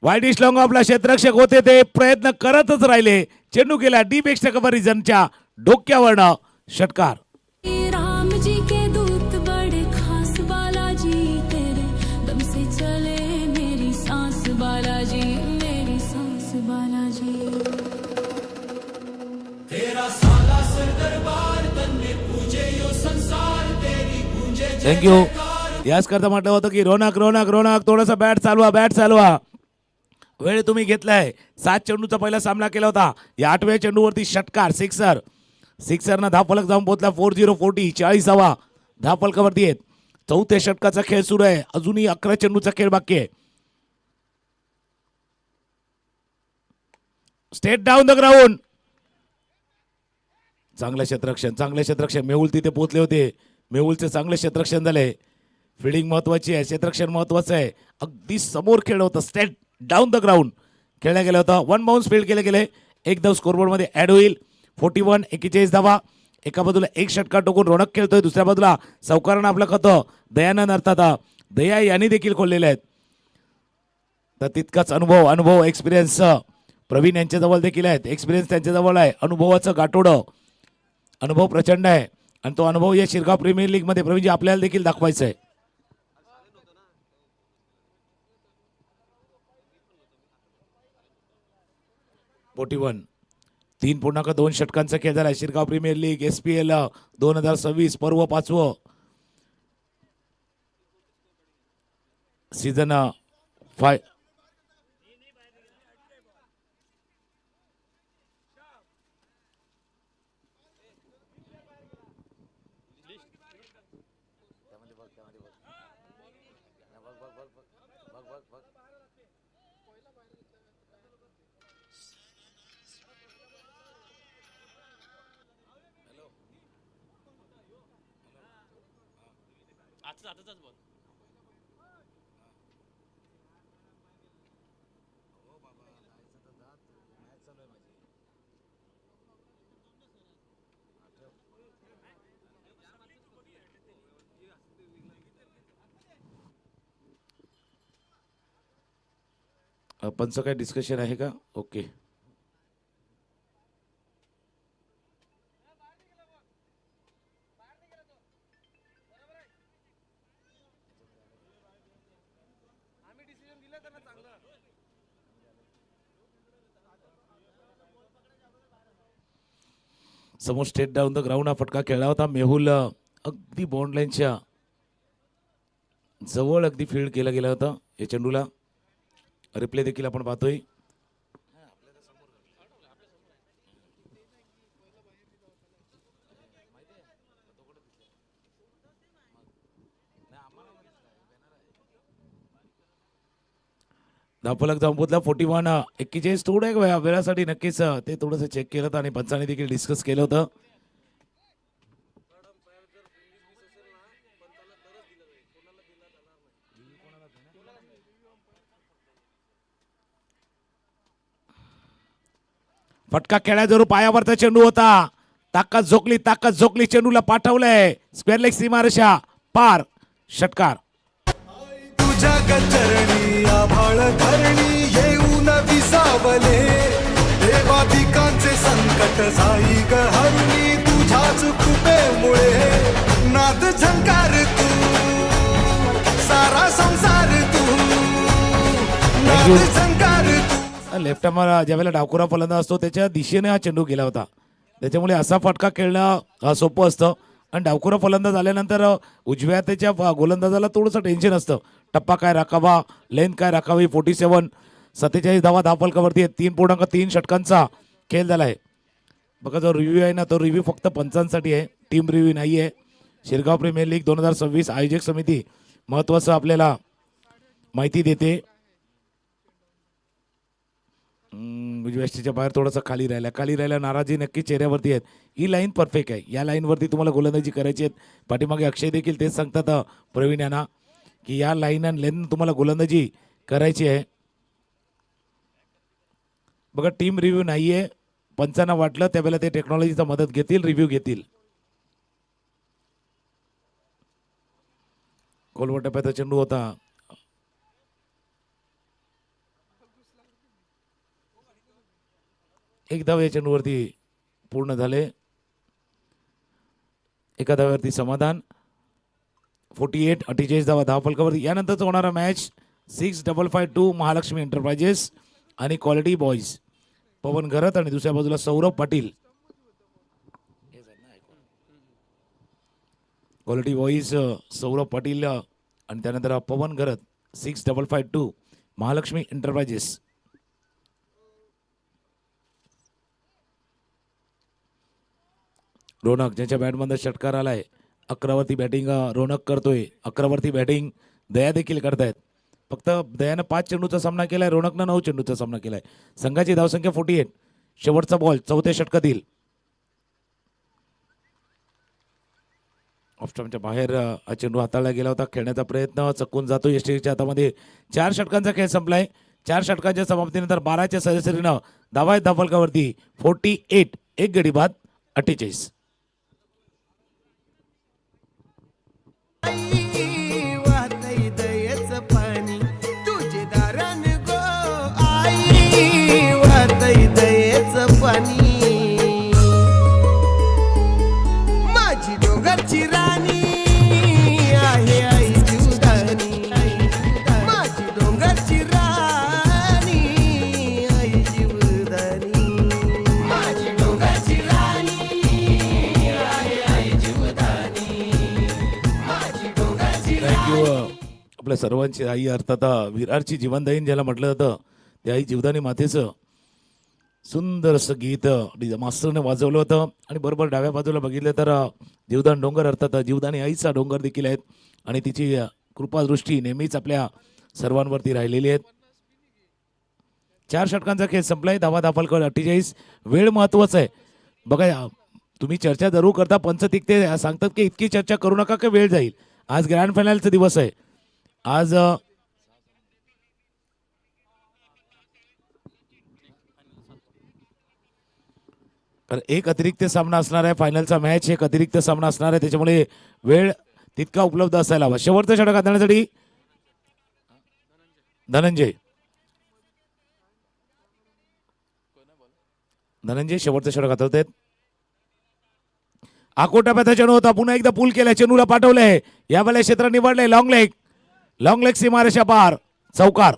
Speaker 1: वाईडिश लॉंग ऑफला क्षेत्ररक्षक होते ते प्रयत्न करतच राहिले. चेंडू गेला डीप एक्स्ट्रा कव्हर रिजनच्या डोक्यावरनं. षटकार.
Speaker 6: राम जी के दूत बड़े खास बालाजी तेरे दम से चले मेरी सांस बालाजी मेरी सांस बालाजी तेरा साला सर दरबार तन्ने पूजे यो संसार तेरी गूंजे.
Speaker 1: थँक्यू. याच करता म्हटलं होतं की रोनक रोनक रोनक थोडासा बॅट चालवा. वेळ तुम्ही घेतलाय. 7 चेंडूचा पहिला सामना केला होता. या 8व्या चेंडूवरती षटकार सिक्सरनं धापलक जाऊन पोहोचला. 40-40 40 धापलकावरती आहेत. 4थ्या षटकाचा खेळ सुरू आहे. अजूनही 11 चेंडूचा खेळ बाकी आहे. State down the ground. चांगलं क्षेत्ररक्षण मेहुल तिथे पोहोचले होते. मेहुलचे चांगले क्षेत्ररक्षण झाले. फिल्डिंग महत्वाची आहे, क्षेत्ररक्षण महत्वाचं आहे. अगदी समोर खेळ होतं. स्टेट डाऊन द ग्राउंड खेळलं गेलं होतं. 1 बाउन्स फील्ड केले गेले. एक धाव स्कोरबोर्डमध्ये ॲड होईल. 41-41 धावा. एका बाजूला एक षटका टोकून रोनक खेळतोय, दुसऱ्या बाजूला सावकारानं आपलं खातं दयानंद अर्थात दया यांनी देखील खोललेले आहेत. तर तितकाच अनुभव एक्सपिरियन्स प्रवीण यांच्याजवळ देखील आहेत. एक्सपिरियन्स त्यांच्याजवळ आहे. अनुभवाचं गाठोडं, अनुभव प्रचंड आहे आणि तो अनुभव या शिरगाव प्रीमियर लीगमध्ये प्रवीणजी आपल्याला देखील दाखवायचा आहे. .41 3.2 षटकांचा खेळ झाला. शिरगाव प्रीमियर लीग SPL 2026 पर्व 5वं सीझन 5. पंच काय डिस्कशन आहे का? ओके. समोर स्टेट डाऊन द ग्राउंड हा फटका खेळला होता. मेहुल अगदी बॉन्ड लाईनच्या जवळ अगदी फील्ड केला गेला होता या चेंडूला. रिप्ले देखील आपण पाहतोय. धावफलक जाऊन पोहोचला 41-41. थोड्या वेळासाठी नक्कीच ते थोडंसं चेक केलं होतं आणि पंचाने देखील डिस्कस केलं होतं. फटका खेळाजवळ पायावरचा चेंडू होता. ताकद झोकली चेंडूला पाठवलंय. स्क्वेअर लेग सीमारेषा पार. षटकार.
Speaker 2: तुझ्या गचरणी आभाळ धरणी येऊन विसावले देवादिकांचे संकट जाई ग हरणी तुझ्याच कृपेमुळे नाद झंकार तू सारा संसार तू नाद झंकार तू.
Speaker 1: लेफ्ट आर्मर ज्यावेळेला डावखुरा फलंदाज असतो त्याच्या दिशेने हा चेंडू गेला होता. त्याच्यामुळे असा फटका खेळणं सोपं असतं. आणि डावखुरा फलंदाज आल्यानंतर उजव्या हाताच्या गोलंदाजाला थोडंसं टेन्शन असतं. टप्पा काय राखावा, लेंथ काय राखावी. 47 धावा धावफलकावरती आहेत. 3.3 षटकांचा खेळ झाला आहे. बघा जो रिव्ह्यू आहे ना तो रिव्ह्यू फक्त पंचांसाठी आहे, टीम रिव्ह्यू नाही आहे. शिरगाव प्रीमियर लीग 2026 आयोजक समिती महत्त्वाचं आपल्याला माहिती देते. उजव्या स्टेजच्या बाहेर थोडासा खाली राहिला नाराजी नक्की चेहऱ्यावरती आहेत. ही लाईन परफेक्ट आहे. या लाईनवरती तुम्हाला गोलंदाजी करायची आहेत. पाठीमागे अक्षय देखील तेच सांगतात प्रवीण यांना की या लाईन आणि लेन तुम्हाला गोलंदाजी करायची आहे. बघा टीम रिव्ह्यू नाहीये. पंचांना वाटलं त्यावेळेला ते टेक्नॉलॉजीचा मदत घेतील, रिव्ह्यू घेतील. खोलवर टप्प्याचा चेंडू होता. एक धाव या चेंडूवरती पूर्ण झाले. एका धाव्यावरती समाधान. 48 धावा धावफलकावरती. यानंतरचा होणारा मॅच 6-5-2 महालक्ष्मी एंटरप्राइजेस आणि क्वालिटी बॉईज. पवन घरत आणि दुसऱ्या बाजूला सौरभ पाटील. क्वालिटी बॉईज सौरभ पाटील आणि त्यानंतर पवन घरत. 6-5-2 महालक्ष्मी एंटरप्राइजेस. रोनक ज्याच्या बॅटमध्ये षटकार आलाय. 11वरती बॅटिंग रोनक करतोय. 11वरती बॅटिंग दया देखील करतायत. फक्त दयानं 5 चेंडूचा सामना केलाय, रोनकनं 9 चेंडूचा सामना केलाय. संघाची धावसंख्या 48. शेवटचा बॉल 4थ्या षटकातील. ऑफस्टॉपच्या बाहेर हा चेंडू हाताळला गेला होता. खेळण्याचा प्रयत्न चकून जातो. यष्टीच्या हातामध्ये 4 षटकांचा खेळ संपलाय. 4 षटकांच्या समाप्तीनंतर 12च्या सरासरीनं धावा आहेत धावफलकावरती 48. एक गडी बाद 48.
Speaker 2: आई वाहतय दयेच पाणी तुझे दारान गो आई वाहतय दयेच पाणी माझी डोंगरची राणी आहे आई जीवदानी माझी डोंगरची राणी आई जीवदानी माझी डोंगरची राणी आहे आई जीवदानी
Speaker 1: थँक्यू. आपल्या सर्वांची आई अर्थात विरारची जीवनदायीन ज्याला म्हटलं जातं त्या आई जीवदानी मातेचं सुंदर असं गीत मास्तरने वाजवलं होतं. आणि बरोबर डाव्या बाजूला बघितलं तर जीवदान डोंगर अर्थात जीवदानी आईचा डोंगर देखील आहेत. आणि तिची कृपादृष्टी नेहमीच आपल्या सर्वांवरती राहिलेली आहेत. 4 षटकांचा खेळ संपलाय. धावा धावफलकावर 48. वेळ महत्वाचा आहे. बघा तुम्ही चर्चा जरूर करता. पंच तिकते सांगतात की इतकी चर्चा करू नका की वेळ जाईल. आज ग्रँड फायनलचा दिवस आहे. आज तर एक अतिरिक्त सामना असणार आहे. फायनलचा मॅच एक अतिरिक्त सामना असणार आहे, त्याच्यामुळे वेळ तितका उपलब्ध असायला हवा. शेवटचा षटक हाताळण्यासाठी धनंजय शेवटचा षटक हाताळतात. आकोटाप्याचा चेंडू होता, पुन्हा एकदा पूल केलाय, चेंडूला पाठवलंय, यावेळेला क्षेत्र निवडलंय, लॉंग लेग सीमारेषा पार, चौकार.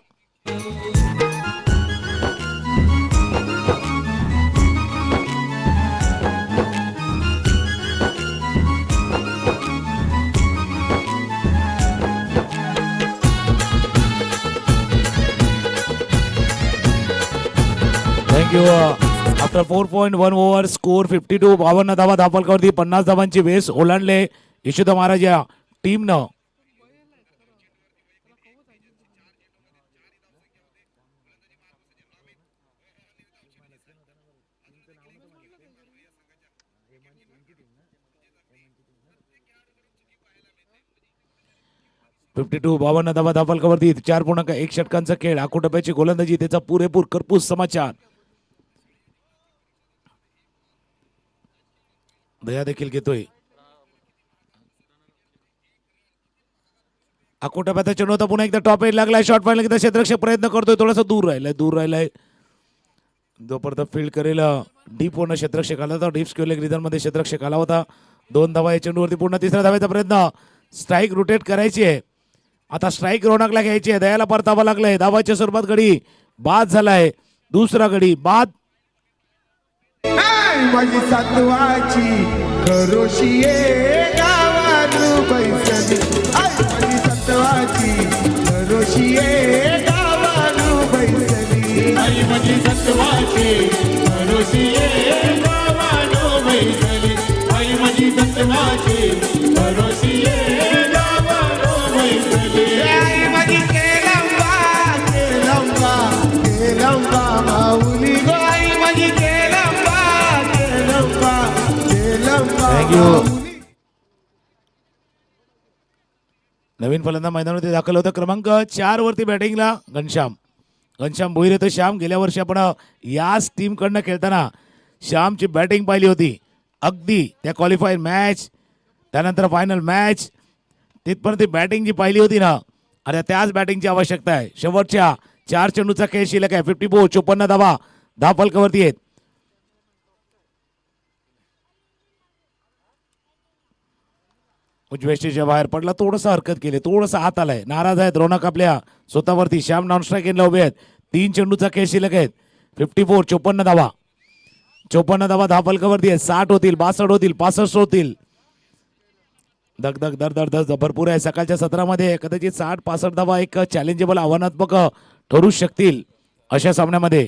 Speaker 1: थँक्यू. आफ्टर 4.1 ओव्हर स्कोर 52, 52 धावा धापलकावरती 50 धावांची वेस ओलांडले यशोदा महाराज या टीमनं. (52) 52 धावा धापलकावरती 4.1 षटकांचा खेळ. आकोटप्याची गोलंदाजी, त्याचा पुरेपूर करपूस समाचार. दया देखील घेतोय. आकोटप्याचा चेंडू होता, पुन्हा एकदा टॉप एज लागलाय, शॉर्ट फायनल एकदा क्षेत्ररक्षक प्रयत्न करतोय, थोडासा दूर राहिलाय. जोपर्यंत फील्ड करेल डीप होणं क्षेत्ररक्षक आला होता, डीप स्क्वेअर लेग रिझन मध्ये क्षेत्ररक्षक आला होता. 2 धावा या चेंडूवरती, पुन्हा तिसऱ्या धाव्याचा प्रयत्न, स्ट्राईक रोटेट करायची आहे. आता स्ट्राईक रोनकला घ्यायची आहे, दयाला परतावा लागलाय. धावाच्या स्वरूपात गडी बाद झालाय, दुसरा गडी बाद.
Speaker 2: माझी सातवाची खरोशिये गावानु बैसली, माझी सातवाची खरोशिये गावानु बैसली, माझी सातवाची खरोशिये गावानु बैसली, माझी सातवाची खरोशिये गावानु बैसली, माझी केलंबा माऊली गो, माझी
Speaker 1: थँक्यू. नवीन फलंदाज मैदानावरती दाखल होतं. क्रमांक 4 वरती बॅटिंगला घनश्याम भोईर येतो. श्याम, गेल्या वर्षी आपण याच टीम कडनं खेळताना श्यामची बॅटिंग पाहिली होती. अगदी त्या क्वालिफायर मॅच, त्यानंतर फायनल मॅच, तिथपर्यंत ती बॅटिंग जी पाहिली होती ना, अरे त्याच बॅटिंगची आवश्यकता आहे. शेवटच्या 4 चेंडूचा खेळ शिल्लक आहे. 54, 54 धावा धापलकावरती आहेत. उजव्या बाहेर पडला, थोडंसं हरकत केली, थोडंसं आत आलाय, नाराज आहेत रोनक आपल्या स्वतःवरती. श्याम नॉन स्ट्राईक एंडला उभे आहेत. 3 चेंडूचा खेळ शिल्लक आहेत. 54, 54 धावा धापलकावरती आहेत. 60 होतील, 62 होतील, 65 होतील. दग भरपूर आहे. सकाळच्या सत्रामध्ये कदाचित 60-65 धावा एक चॅलेंजेबल आव्हानात्मक ठरू शकतील अशा सामन्यामध्ये.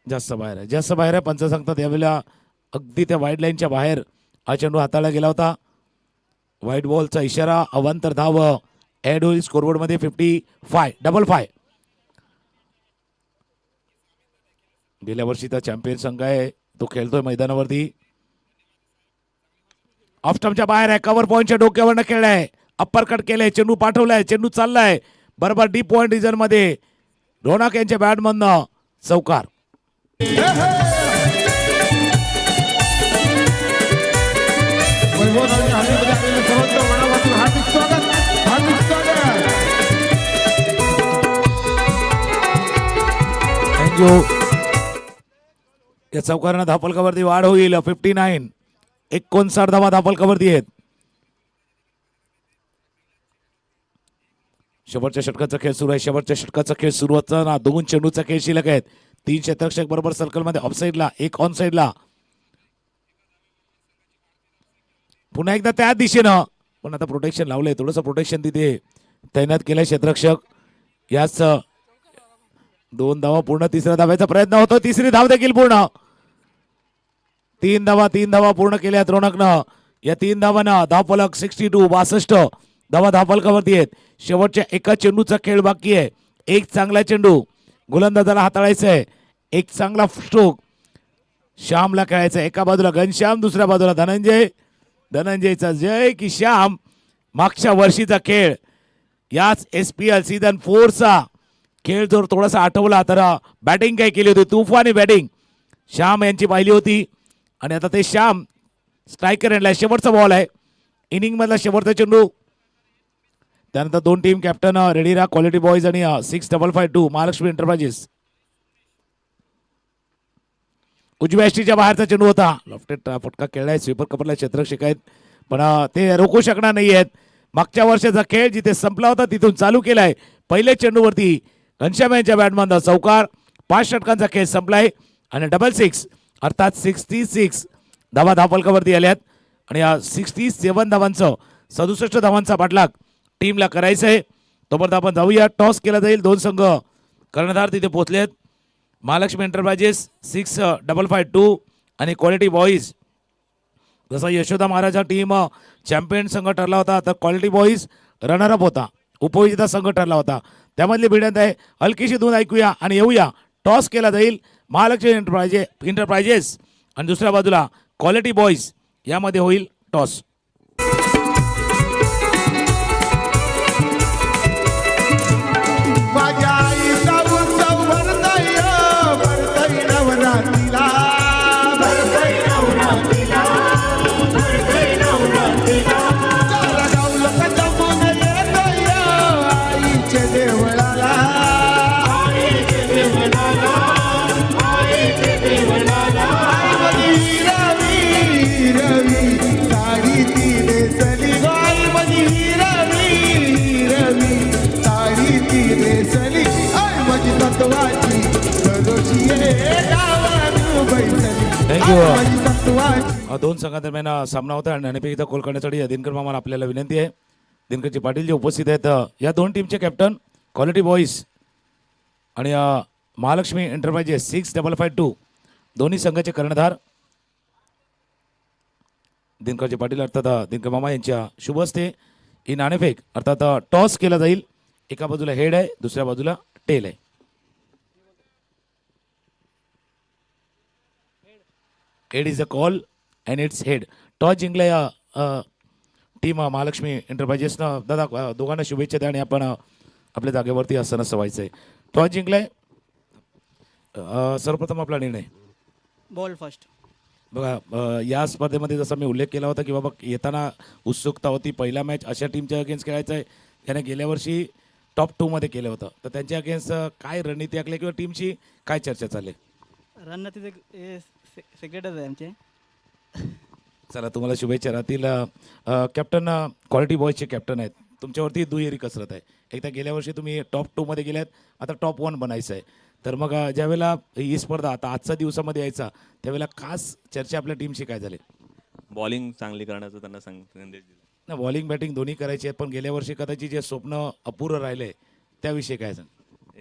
Speaker 1: जास्त बाहेर आहे. पंच सांगतात यावेळेला अगदी त्या वाईड लाईनच्या बाहेर हा चेंडू हाताळला गेला होता. व्हाईट बॉलचा इशारा, अवांतर धाव ऍड होईल स्कोरबोर्ड मध्ये. 55. गेल्या वर्षीचा चॅम्पियन संघ आहे, तो खेळतोय मैदानावरती. ऑफ स्टंपच्या बाहेर आहे, कव्हर पॉईंटच्या डोक्यावरनं खेळलाय, अप्पर कट केलाय, चेंडू पाठवलाय, चेंडू चाललाय बरोबर डीप पॉइंट रिजन मध्ये. रोनक यांच्या बॅटमधनं चौकार. थँक्यू. या चौकारानं धापलकावरती वाढ होईल. 59, 59 धावा धापलकावरती आहेत. शेवटच्या षटकाचा खेळ सुरू आहे. शेवटच्या षटकाचा खेळ सुरू होताना 2 चेंडूचा खेळ शिल्लक आहेत. 3 क्षेत्ररक्षक बरोबर सर्कल मध्ये, ऑफ साइडला 1 ऑन साइडला. पुन्हा एकदा त्या दिशेनं, पण आता प्रोटेक्शन लावलंय, थोडंसं प्रोटेक्शन तिथे तैनात केलंय क्षेत्ररक्षक. याच 2 धावा पूर्ण. तिसऱ्या धाव्याचा प्रयत्न होतो, तिसरी धाव देखील पूर्ण. 3 धावा पूर्ण केल्यात रोनकनं. या 3 धावांना धावफलक 62 धावा धावफलकावरती आहेत. शेवटच्या एका चेंडूचा खेळ बाकी आहे. एक चांगला चेंडू गोलंदाजाला हाताळायचा आहे, एक चांगला स्ट्रोक श्यामला खेळायचा. एका बाजूला घनश्याम, दुसऱ्या बाजूला धनंजय. धनंजयचा जय की श्याम. मागच्या वर्षीचा खेळ, याच SPL सीझन 4चा खेळ जर थोडासा आठवला तर बॅटिंग काय केली होती, तुफानी बॅटिंग श्याम यांची पाहिली होती. आणि आता ते श्याम स्ट्रायकर एंडला शेवटचा बॉल आहे, इनिंग मधला शेवटचा चेंडू. त्यानंतर दोन टीम कॅप्टन रेडी राहा, क्वालिटी बॉयज आणि 6552 महालक्ष्मी एंटरप्राइजेस. उजव्या एसटीच्या बाहेरचा चेंडू होता, लॉफ्टेड फटका खेळलाय, स्वीपर कपरला क्षेत्ररक्षक आहेत पण ते रोखू शकणार नाही आहेत. मागच्या वर्षाचा खेळ जिथे संपला होता तिथून चालू केलाय. पहिल्या चेंडूवरती घनश्याम यांच्या बॅटमधला चौकार. 5 षटकांचा खेळ संपलाय आणि 66 अर्थात 66 धावा धावफलकावरती आल्यात आणि या 67 धावांचं 67 धावांचा पाठलाग टीमला करायचा आहे. तोपर्यंत आपण जाऊया, टॉस केला जाईल. दोन संघ कर्णधार तिथे पोहोचलेत. महालक्ष्मी एंटरप्राइजेस 6552 आणि क्वालिटी बॉईज. जसा यशोदा महाराजा टीम चॅम्पियन संघ ठरला होता तर क्वालिटी बॉईज रनरअप होता, उपविजेता संघ ठरला होता. त्यामधली भिडंत आहे, हलकीशी धून ऐकूया आणि येऊया. टॉस केला जाईल महालक्ष्मी एंटरप्राइजेस आणि दुसऱ्या बाजूला क्वालिटी बॉईज, यामध्ये होईल टॉस.
Speaker 2: माझ्या आईचा उत्सव भरतय नवरात्रीला, सारा गाव लोक जमून येतोय आईच्या देवळाला. आई रवी रवी साडी तिने सली, आई माझी रवी साडी तिने सली. आई माझी तत्वाची सदोशी गावात बैसली.
Speaker 1: Thank you.
Speaker 2: आई माझी तत्वाची.
Speaker 1: दोन संघादरम्यान सामना होता आणि नाणेफेकीचा कोल करण्यासाठी दिनकर मामाला आपल्याला विनंती आहे. दिनकरजी पाटील जे उपस्थित आहेत, या दोन टीमचे कॅप्टन क्वालिटी बॉईज आणि महालक्ष्मी एंटरप्राइजेस 6552 दोन्ही संघाचे कर्णधार दिनकरजी पाटील अर्थात दिनकर मामा यांच्या शुभ हस्ते ही नाणेफेक अर्थात टॉस केला जाईल. एका बाजूला हेड आहे, दुसऱ्या बाजूला टेल आहे. Head is a call and it's head. Toss जिंकलाय टीम महालक्ष्मी एंटरप्राइजेसनं. दादा दोघांना शुभेच्छा द्या आणि आपण आपल्या जागेवरती असताना सवायचं आहे. टॉस जिंकलाय, सर्वप्रथम आपला निर्णय.
Speaker 5: Ball first.
Speaker 1: बघा या स्पर्धेमध्ये जसा मी उल्लेख केला होता की बाबा येताना उत्सुकता होती, पहिला मॅच अशा टीमच्या अगेन्स्ट खेळायचा आहे त्याने गेल्या वर्षी टॉप 2 मध्ये केलं होतं, तर त्यांच्या अगेन्स्ट काय रणनीती आखली किंवा टीमची काय चर्चा चालली?
Speaker 5: रणनीती सेक्रेटच आहे आमचे.
Speaker 1: चला तुम्हाला शुभेच्छा राहतील. कॅप्टन क्वालिटी बॉयचे कॅप्टन आहेत, तुमच्यावरती दुहेरी कसरत आहे. एकदा गेल्या वर्षी तुम्ही टॉप 2 मध्ये गेल्यात, आता टॉप 1 बनायचं आहे. तर मग ज्यावेळेला ही स्पर्धा आता आजच्या दिवसामध्ये यायचा त्यावेळेला खास चर्चा आपल्या टीमशी काय झाली?
Speaker 7: बॉलिंग चांगली करण्याचं त्यांना संदेश दिला.
Speaker 1: ना बॉलिंग बॅटिंग दोन्ही करायची आहे, पण गेल्या वर्षी कदाचित जे स्वप्न अपुरं राहिले त्याविषयी काय सांग?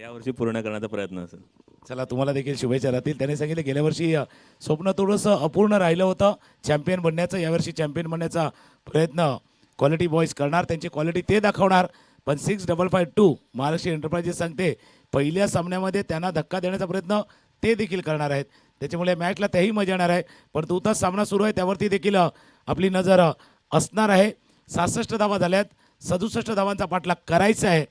Speaker 7: यावर्षी पूर्ण करण्याचा प्रयत्न असेल.
Speaker 1: चला तुम्हाला देखील शुभेच्छा राहतील. त्याने सांगितलं गेल्या वर्षी स्वप्न थोडंसं अपूर्ण राहिलं होतं चॅम्पियन बनण्याचं, यावर्षी चॅम्पियन बनण्याचा प्रयत्न क्वालिटी बॉईज करणार, त्यांची क्वालिटी ते दाखवणार. पण 6552 महाराष्ट्र एंटरप्राइजेस सांगते पहिल्या सामन्यामध्ये त्यांना धक्का देण्याचा प्रयत्न ते देखील करणार आहेत, त्याच्यामुळे मॅचला त्याही मजा येणार आहे. पण दुसरा सामना सुरू आहे त्यावरती देखील आपली नजर असणार आहे. 66 धावा झाल्यात, 67 धावांचा पाठलाग करायचा आहे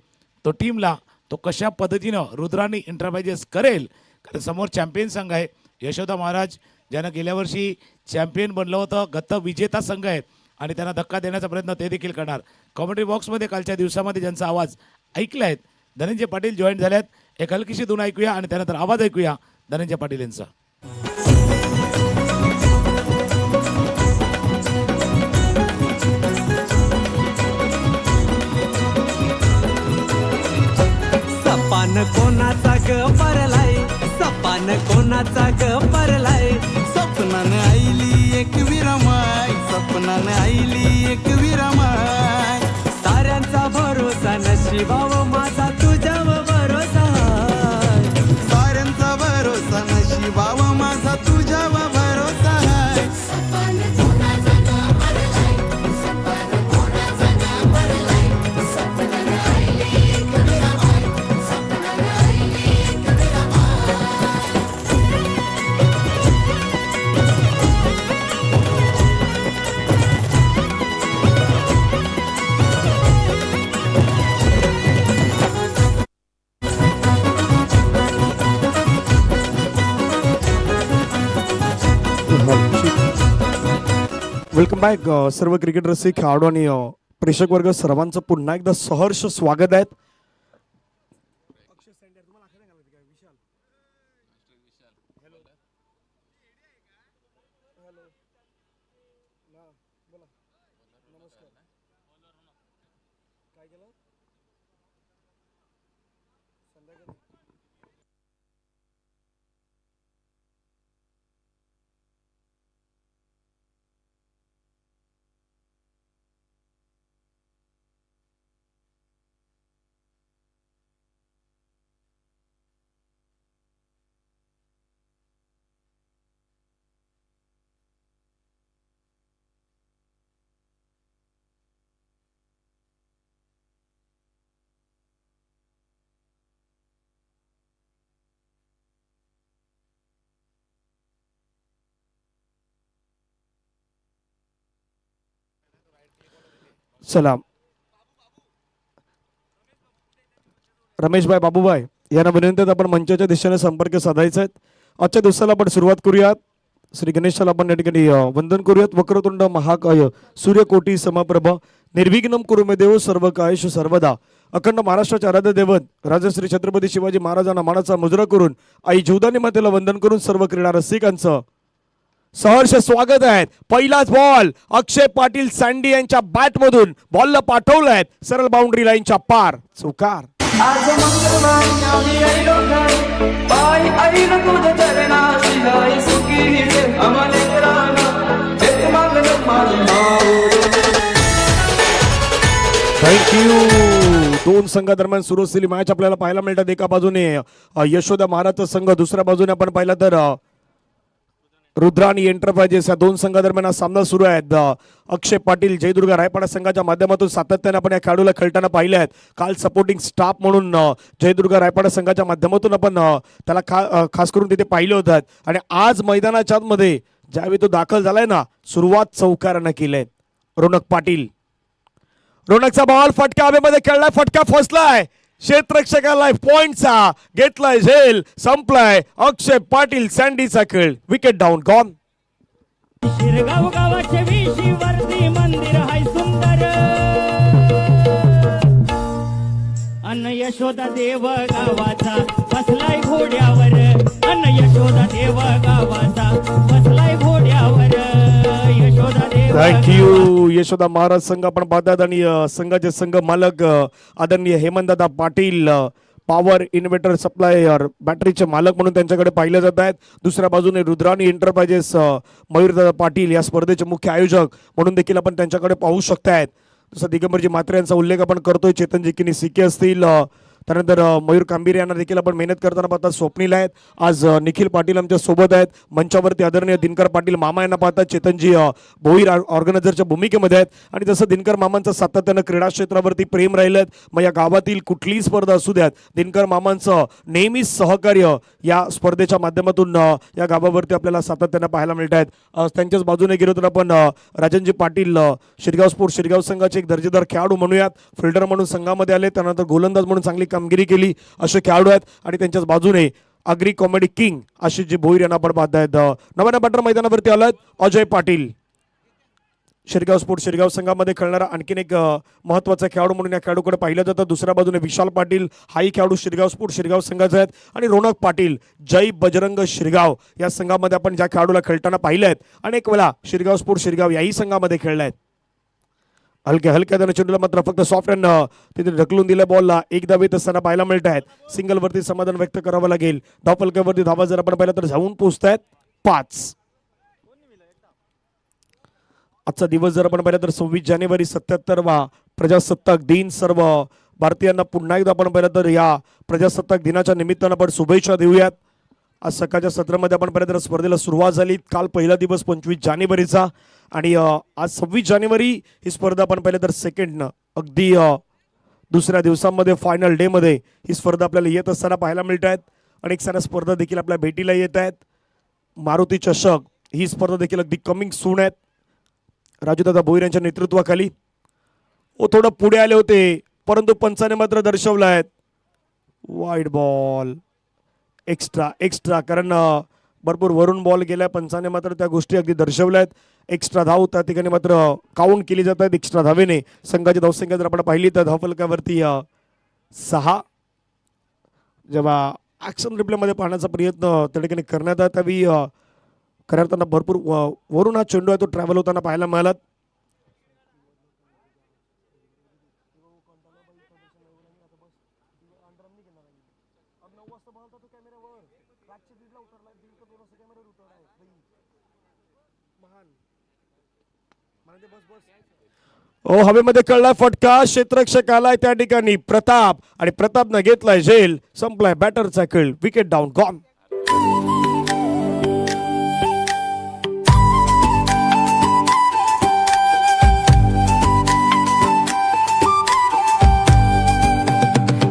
Speaker 1: तो टीमला. तो कशा पद्धतीनं रुद्राणी एंटरप्राइजेस करेल, कारण समोर चॅम्पियन संघ आहे यशोदा महाराज, ज्यानं गेल्या वर्षी चॅम्पियन बनलं होतं, गत विजेता संघ आहे आणि त्यांना धक्का देण्याचा प्रयत्न ते देखील करणार. कॉमेंट्री बॉक्समध्ये कालच्या दिवसामध्ये ज्यांचा आवाज ऐकला आहेत धनंजय पाटील जॉईन झाल्यात. एक हलकीशी धून ऐकूया आणि त्यानंतर आवाज ऐकूया धनंजय पाटील यांचा.
Speaker 8: सपान कोणाचा ग परलाय, सपान कोणाचा ग परलाय.
Speaker 2: स्वप्नानं आईली एक विरमाय, स्वप्नानं आईली एक विरमाय.
Speaker 8: साऱ्यांचा भरोसा नशिबाव माझा तुझ्यावर भरोसा हाय.
Speaker 2: साऱ्यांचा भरोसा नशिबाव माझा तुझ्यावर भरोसा आहे.
Speaker 9: वेलकम बॅक सर्व क्रिकेट रसिक खेळाडू आणि प्रेक्षक वर्ग सर्वांचं पुन्हा एकदा सहर्ष स्वागत आहे. चला रमेशभाई बाबूभाई यांना विनंती आहे, आपण मंचाच्या दिशेने संपर्क साधायचा आहे. आजच्या दिवसाला आपण सुरुवात करूयात. श्री गणेशाला आपण या ठिकाणी वंदन करूयात. वक्रतुंड महाकाय सूर्यकोटी समप्रभ निर्विघ्नम कुरुमे देव सर्व कायेषु सर्वदा. अखंड महाराष्ट्राचे आराध्य दैवत राजश्री छत्रपती शिवाजी महाराजांना मानाचा मुजरा करून आई जीवदानी मातेला वंदन करून सर्व क्रीडा रसिकांचं सहर्ष स्वागत आहे. पहिलाच बॉल अक्षय पाटील सँडी यांच्या बॅट मधून बॉलला पाठवलाय सरळ बाउंड्री लाईनच्या पार. चौकार.
Speaker 8: आज मंगळवारी आम्ही आलो घरी, पायी आईला तुझ्या चरणाशी गाई सुखी हिचे आम्हाला राहणं, हेच मागणं माझं नाव.
Speaker 9: थँक्यू. दोन संघादरम्यान सुरू असलेली मॅच आपल्याला पाहायला मिळतात. एका बाजूने यशोदा महाराजचा संघ, दुसऱ्या बाजूने आपण पाहिला तर रुद्राणी एंटरप्राइजेस. या दोन संघादरम्यान हा सामना सुरू आहे. अक्षय पाटील जयदुर्गा रायपाडा संघाच्या माध्यमातून सातत्याने आपण या खेळाडूला खेळताना पाहिले आहेत. काल सपोर्टिंग स्टाफ म्हणून जयदुर्गा रायपाडा संघाच्या माध्यमातून आपण त्याला खास करून तिथे पाहिलं होतं. आणि आज मैदानाच्या मध्ये ज्यावेळी तो दाखल झालाय ना, सुरुवात चौकारानं केलंय रोनक पाटील. रोनकचा बॉल फटका हवेमध्ये खेळलाय, फटका फसलाय क्षेत्ररक्षकाला, पॉइंटचा घेतलाय झेल, संपलाय अक्षय पाटील सँडीचा खेळ. Wicket down gone.
Speaker 5: शिरगाव गावाचे विशीवरती मंदिर हाय सुंदर, अन्न यशोदा देव गावाचा बसलाय घोड्यावर, अन्न यशोदा देव गावाचा बसलाय घोड्यावर. यशोदा देव.
Speaker 9: थँक्यू. यशोदा महाराज संघ आपण पाहतात आणि संघाचे संघ मालक आदरणीय हेमंतदादा पाटील पॉवर इन्व्हर्टर सप्लायर बॅटरीचे मालक म्हणून त्यांच्याकडे पाहिले जात आहेत. दुसऱ्या बाजूने रुद्राणी एंटरप्राइजेस मयूरदादा पाटील या स्पर्धेचे मुख्य आयोजक म्हणून देखील आपण त्यांच्याकडे पाहू शकतायत. जसं दिगंबरजी मात्रे यांचा उल्लेख आपण करतोय, चेतनजी किनी सिके असतील, त्यानंतर मयूर कांबीर यांना देखील आपण मेहनत करताना पाहतात. स्वप्नील आहेत, आज निखिल पाटील आमच्या सोबत आहेत. मंचावरती आदरणीय दिनकर पाटील मामा यांना पाहतात. चेतनजी भोईर ऑर्गनायझरच्या भूमिकेमध्ये आहेत. आणि जसं दिनकर मामांचं सातत्यानं क्रीडा क्षेत्रावरती प्रेम राहिलं, मग या गावातील कुठलीही स्पर्धा असू द्यात, दिनकर मामांचं नेहमीच सहकार्य या स्पर्धेच्या माध्यमातून या गावावरती आपल्याला सातत्यानं पाहायला मिळत आहेत. त्यांच्याच बाजूने गेलो तर आपण राजनजी पाटील शिरगाव स्पोर्ट शिरगाव संघाचे एक दर्जेदार खेळाडू म्हणूयात. फिल्डर म्हणून संघामध्ये आले, त्यानंतर गोलंदाज म्हणून चांगली कामगिरी केली असे खेळाडू आहेत. आणि त्यांच्याच बाजूने अग्री कॉमेडी किंग आशिषजी भोईर यांना आपण पाहतायत. नव्यानं बॅटर मैदानावरती आलात अजय पाटील. शिरगाव स्पोर्ट शिरगाव संघामध्ये खेळणारा आणखीन एक महत्त्वाचा खेळाडू म्हणून या खेळाडूकडे पाहिलं जातं. दुसऱ्या बाजूने विशाल पाटील हाही खेळाडू शिरगाव स्पोर्ट शिरगाव संघाचे आहेत. आणि रोनक पाटील जय बजरंग शिरगाव या संघामध्ये आपण ज्या खेळाडूला खेळताना पाहिलं आहेत, अनेक वेळा शिरगाव स्पोर्ट शिरगाव याही संघामध्ये खेळले आहेत. हलक्या त्याने चेंडूला मात्र फक्त सॉफ्ट रन तिथे ढकलून दिल्या बॉलला. एक धाव येत असताना पाहायला मिळत आहेत. सिंगलवरती समाधान व्यक्त करावं लागेल. धावफलकावरती धावा जर आपण पाहिलं तर जाऊन पोहोचतायत 5. आजचा दिवस जर आपण पाहिलं तर 26 जानेवारी 77वा प्रजासत्ताक दिन. सर्व भारतीयांना पुन्हा एकदा आपण पाहिलं तर या प्रजासत्ताक दिनाच्या निमित्तानं आपण शुभेच्छा देऊयात. आज सकाळच्या सत्रामध्ये आपण पाहिलं तर स्पर्धेला सुरुवात झाली. काल पहिला दिवस 25 जानेवारीचा आणि आज 26 जानेवारी ही स्पर्धा आपण पाहिलं तर सेकंड अगदी दुसऱ्या दिवसामध्ये फायनल डे मध्ये ही स्पर्धा आपल्याला येत असताना पाहायला मिळत आहेत. अनेक साऱ्या स्पर्धा देखील आपल्या भेटीला येत आहेत. मारुती चषक ही स्पर्धा देखील अगदी कमिंग सून आहेत. राजूदादा भोईर यांच्या नेतृत्वाखाली थोडं पुढे आले होते, परंतु पंचाने मात्र दर्शवलं आहेत वाईड बॉल एक्स्ट्रा कारण भरपूर वरून बॉल गेल्या. पंचाने मात्र त्या गोष्टी अगदी दर्शवल्या आहेत. एक्स्ट्रा धाव त्या ठिकाणी मात्र काउंट केली जात आहेत एक्स्ट्रा धावेने. संघाची धावसंख्या जर आपण पाहिली तर धावफलकावरती 6. जेव्हा ॲक्शन रिप्लेमध्ये पाहण्याचा प्रयत्न त्या ठिकाणी करण्यात आला त्यावेळी खऱ्या अर्थानं भरपूर वरून हा चेंडू आहे तो ट्रॅव्हल होताना पाहायला मिळाला. ओ हवेमध्ये कळलाय फटका, क्षेत्ररक्षक आलाय त्या ठिकाणी प्रताप आणि प्रतापनं घेतलाय झेल. संपलाय बॅटरचा खेळ. Wicket down gone.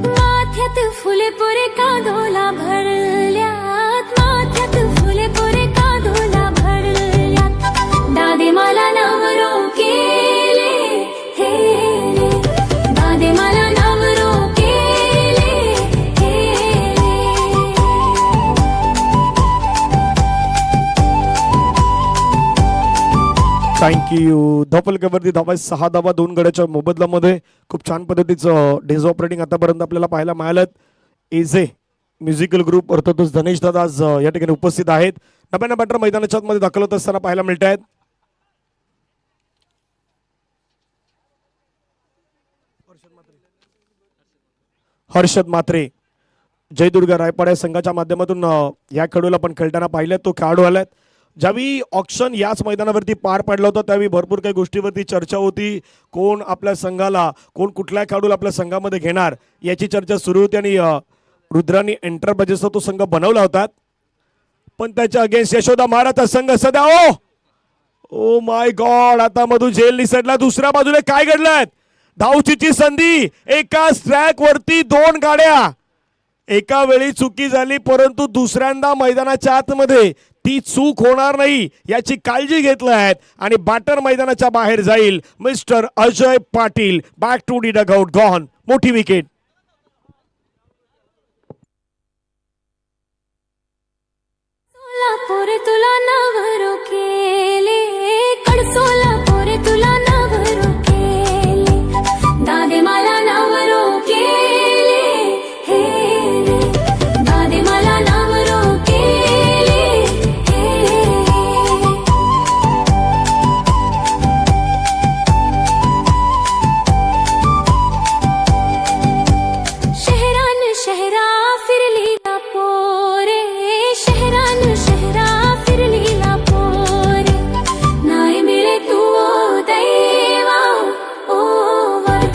Speaker 6: माथ्यात फुले पुरे कांदोला भरल्यात, माथ्यात फुले पुरे कांदोला भरल्यात, दादे मला नवरो केले हे रे, दादे मला नवरो केले हे रे.
Speaker 9: थँक्यू. धावफलकावरती धावा 6 धावा 2 गड्याच्या मोबदल्यामध्ये. खूप छान पद्धतीचं डेज ऑपरेटिंग आतापर्यंत आपल्याला पाहायला मिळालं. एजे म्युझिकल ग्रुप अर्थातच धनेश दादा आज या ठिकाणी उपस्थित आहेत. नव्यानं बॅटर मैदानाच्या मध्ये दाखल होत असताना पाहायला मिळत आहेत. हर्षद मात्रे जयदुर्गा रायपाडा संघाच्या माध्यमातून या खेळाडूला पण खेळताना पाहिलं. तो खेळाडू आलात. ज्यावेळी ऑक्शन याच मैदानावरती पार पडलं होतं त्यावेळी भरपूर काही गोष्टीवरती चर्चा होती. कोण आपल्या संघाला कोण कुठल्या खेळाडूला आपल्या संघामध्ये घेणार याची चर्चा सुरू होती आणि रुद्रानी एंटरप्राइजेसचा तो संघ बनवला होता. पण त्याच्या अगेन्स्ट यशोदा महाराजचा संघ सध्या ओ माय गॉड आता मधू झेल निसटला. दुसऱ्या बाजूला काय घडलंय? धावचीची संधी. एका स्ट्रॅक वरती 2 गाड्या. एका वेळी चुकी झाली परंतु दुसऱ्यांदा मैदानाच्या आतमध्ये ती चूक होणार नाही याची काळजी घेतली आहे आणि बॅटर मैदानाच्या बाहेर जाईल. Mister Ajay Patil back to the dugout gone. मोठी विकेट.
Speaker 6: सोलापूर तुला नवरो केले, कड सोलापूर तुला नवरो केले, दादे मला नवरो केले हे रे, दादे मला नवरो केले हे रे. शहरान शहरा फिरलीला पोरे, शहरान शहरा फिरलीला पोरे, नाही मिळे तू ओ दैवा ओ वर,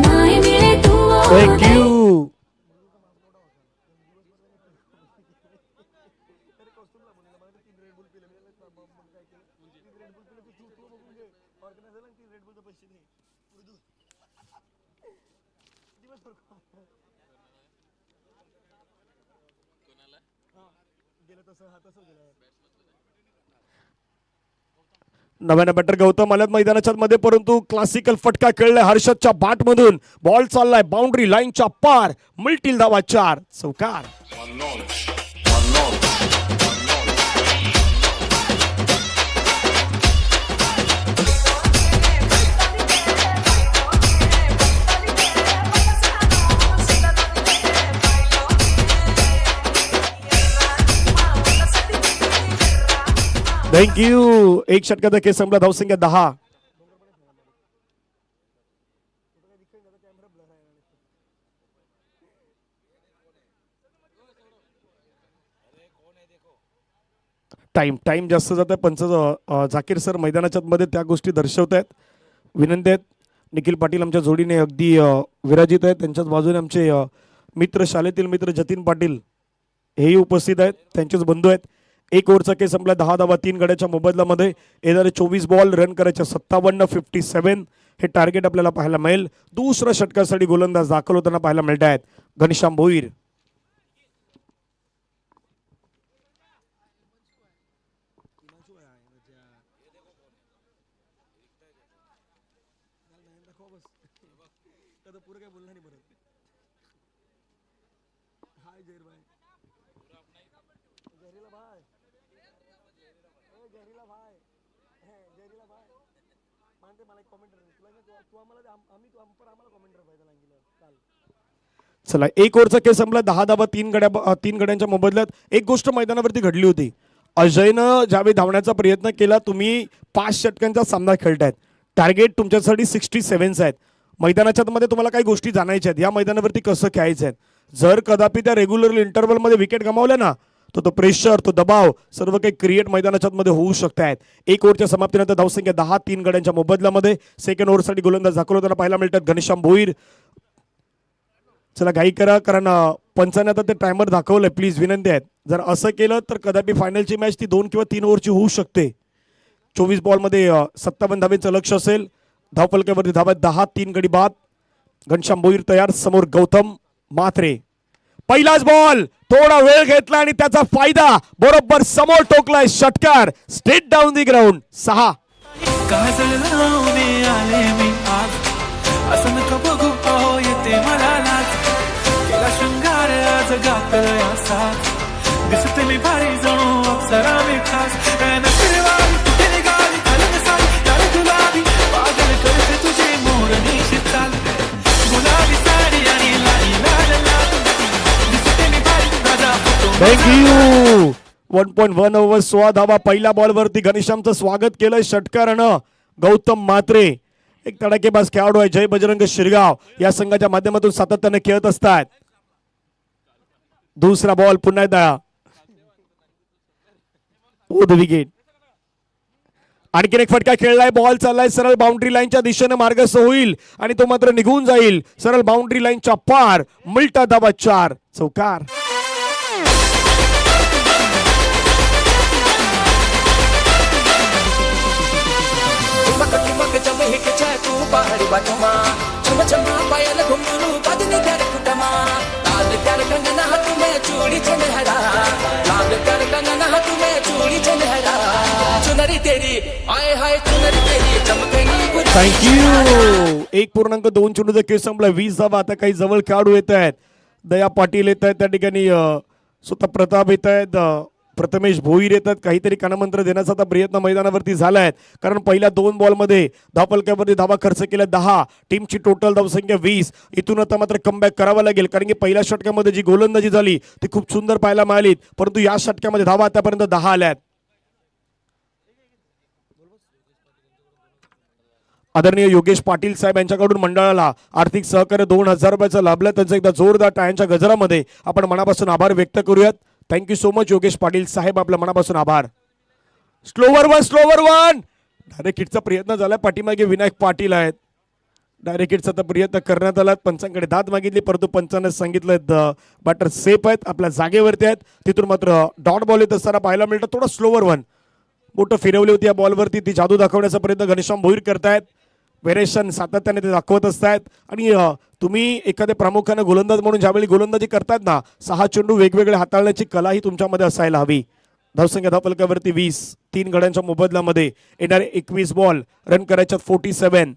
Speaker 6: नाही मिळे तू ओ
Speaker 9: थँक्यू. नव्यानं बॅटर गौतम आल्यात मैदानाच्या मध्ये परंतु क्लासिकल फटका खेळलाय हर्षदच्या बॅट मधून. बॉल चाललाय बाउंड्री लाईनच्या पार. मिळतील धावा 4. चौकार. थँक्यू. एक षटकाचा खेळ संपला. धावसंख्या 10. टाइम जास्त जात आहे. पंच झाकीर सर मैदानाच्या मध्ये त्या गोष्टी दर्शवत आहेत. विनंती आहेत. निखिल पाटील आमच्या जोडीने अगदी विराजित आहेत. त्यांच्याच बाजूने आमचे मित्र शाळेतील मित्र जतीन पाटील हेही उपस्थित आहेत. त्यांचेच बंधू आहेत. 1 ओव्हरचा खेळ संपला. 10 धावा 3 गड्याच्या मोबदल्यामध्ये. येणारे 24 बॉल रन करायच्या 57 57 हे टार्गेट आपल्याला पाहायला मिळेल. दुसऱ्या षटकासाठी गोलंदाज दाखल होताना पाहायला मिळत आहेत. घनश्याम भोईर. चला, एक ओव्हरचा खेळ संपला, 10 धावा, 3 गड्यांच्या मोबदल्यात. एक गोष्ट मैदानावरती घडली होती. अजयनं ज्यावेळी धावण्याचा प्रयत्न केला, तुम्ही 5 षटकांचा सामना खेळतायत, टार्गेट तुमच्यासाठी 67 आहेत. मैदानाच्या मध्ये तुम्हाला काही गोष्टी जाणायच्या आहेत, या मैदानावरती कसं खेळायचं आहे. जर कदापि त्या रेग्युलर इंटरव्हलमध्ये विकेट गमावल्या ना, तो प्रेशर, तो दबाव सर्व काही क्रिएट मैदानाच्या मध्ये होऊ शकत आहेत. एक ओव्हरच्या समाप्तीनंतर धावसंख्या 10, 3 गड्यांच्या मोबदल्यामध्ये. सेकंड ओव्हरसाठी गोलंदाज दाखवताना पाहायला मिळतात घनश्याम भोईर. चला, घाई करा, कारण पंचाने आता ते टायमर दाखवलंय, प्लीज विनंती आहेत. जर असं केलं तर कदापि फायनलची मॅच ती 2 किंवा 3 ओव्हरची होऊ शकते. 24 बॉलमध्ये 57 धावेचं लक्ष असेल. धावफलकावरती धावा 10, 3 गडी बाद. घनश्याम भोईर तयार, समोर गौतम म्हात्रे. पहिलाच बॉल, थोडा वेळ घेतला आणि त्याचा फायदा, बरोबर समोर टोकलाय षटकार, स्ट्रेट डाऊन दी ग्राउंड. 6.
Speaker 8: काजळ लावणे आले मी आज, असं नका बघू अहो येते मला लाज. केला शृंगार आज गातल असाच, दिसते मी भारी जणू अप्सरा मी खास. नखरेवाली कुठे निघाली घालून साडी, लाल गुलाबी पागल करते तुझे मोरणी चाल. गुलाबी साडी आणि लाली लाल लाल, दिसते मी भारी राजा फोटो.
Speaker 9: थँक्यू. 1.1 ओव्हर 16 धावा. पहिल्या बॉलवरती घनश्यामचं स्वागत केलं षटकारानं गौतम म्हात्रे. एक तडाखेबाज खेळाडू आहे, जय बजरंग शिरगाव या संघाच्या माध्यमातून सातत्याने खेळत असतात. दुसरा बॉल पुन्हा एकदा विकेट. आणखीन एक फटका खेळलाय, बॉल चाललाय सरळ बाउंड्री लाईनच्या दिशेने मार्गस्थ होईल आणि तो मात्र निघून जाईल सरळ बाउंड्री लाईनच्या पार. मिळता धावा 4, चौकार.
Speaker 8: पहाडी बाटमा छम छम पायल घुंगरू बदनी कर कुटमा लाल कर कंगना हाथ में चूड़ी चंदहरा लाल कर कंगना हाथ में चूड़ी चंदहरा चुनरी तेरी आए हाय चुनरी तेरी चमकनी.
Speaker 9: थँक्यू. 1.2 चेंडूचा खेळ संपला, 20 धावा. आता काही जवळ खेळाडू येत आहेत. दया पाटील येत आहेत, त्या ठिकाणी स्वतः प्रताप येत आहेत, प्रथमेश भोईर येतात. काहीतरी कानमंत्र देण्याचा आता प्रयत्न मैदानावरती झालाय, कारण पहिल्या 2 बॉलमध्ये धावफलकावरती धावा खर्च केल्या 10, टीमची टोटल धावसंख्या 20. इथून आता मात्र कमबॅक करावा लागेल, कारण की पहिल्या षटकामध्ये जी गोलंदाजी झाली ती खूप सुंदर पाहायला मिळाली, परंतु या षटकामध्ये धावा आतापर्यंत 10 आल्यात. आदरणीय योगेश पाटील साहेब यांच्याकडून मंडळाला आर्थिक सहकार्य 2000 रुपयाचं लाभलं. त्यांचं एकदा जोरदार टाळ्यांच्या गजरामध्ये आपण मनापासून आभार व्यक्त करूयात. Thank you so much Yogesh Patil साहेब, आपल्या मनापासून आभार. स्लोवर वन डायरेक्ट हिटचा प्रयत्न झाला, पाठीमागे विनायक पाटील आहेत. डायरेक्ट हिटचा प्रयत्न करण्यात आला, पंचांकडे दाद मागितली, परंतु पंचांना सांगितलं बॅटर सेफ आहेत, आपल्या जागेवरती आहेत. तिथून मात्र डॉट बॉल येत असताना पाहायला मिळतं थोडं स्लोवर वन. बोट फिरवली होती या बॉलवरती, ती जादू दाखवण्याचा प्रयत्न घनश्याम भोईर करतायत. व्हेरिएशन सातत्याने ते दाखवत असतात. आणि तुम्ही एखाद्या प्रामुख्याने गोलंदाज म्हणून ज्यावेळी गोलंदाजी करतात ना, 6 चेंडू वेगवेगळे हाताळण्याची कला ही तुमच्यामध्ये असायला हवी. धावसंख्या धावफलकावरती 20, 3 गड्यांच्या मोबदल्यामध्ये येणारे 21 बॉल, रन करायच्यात 47.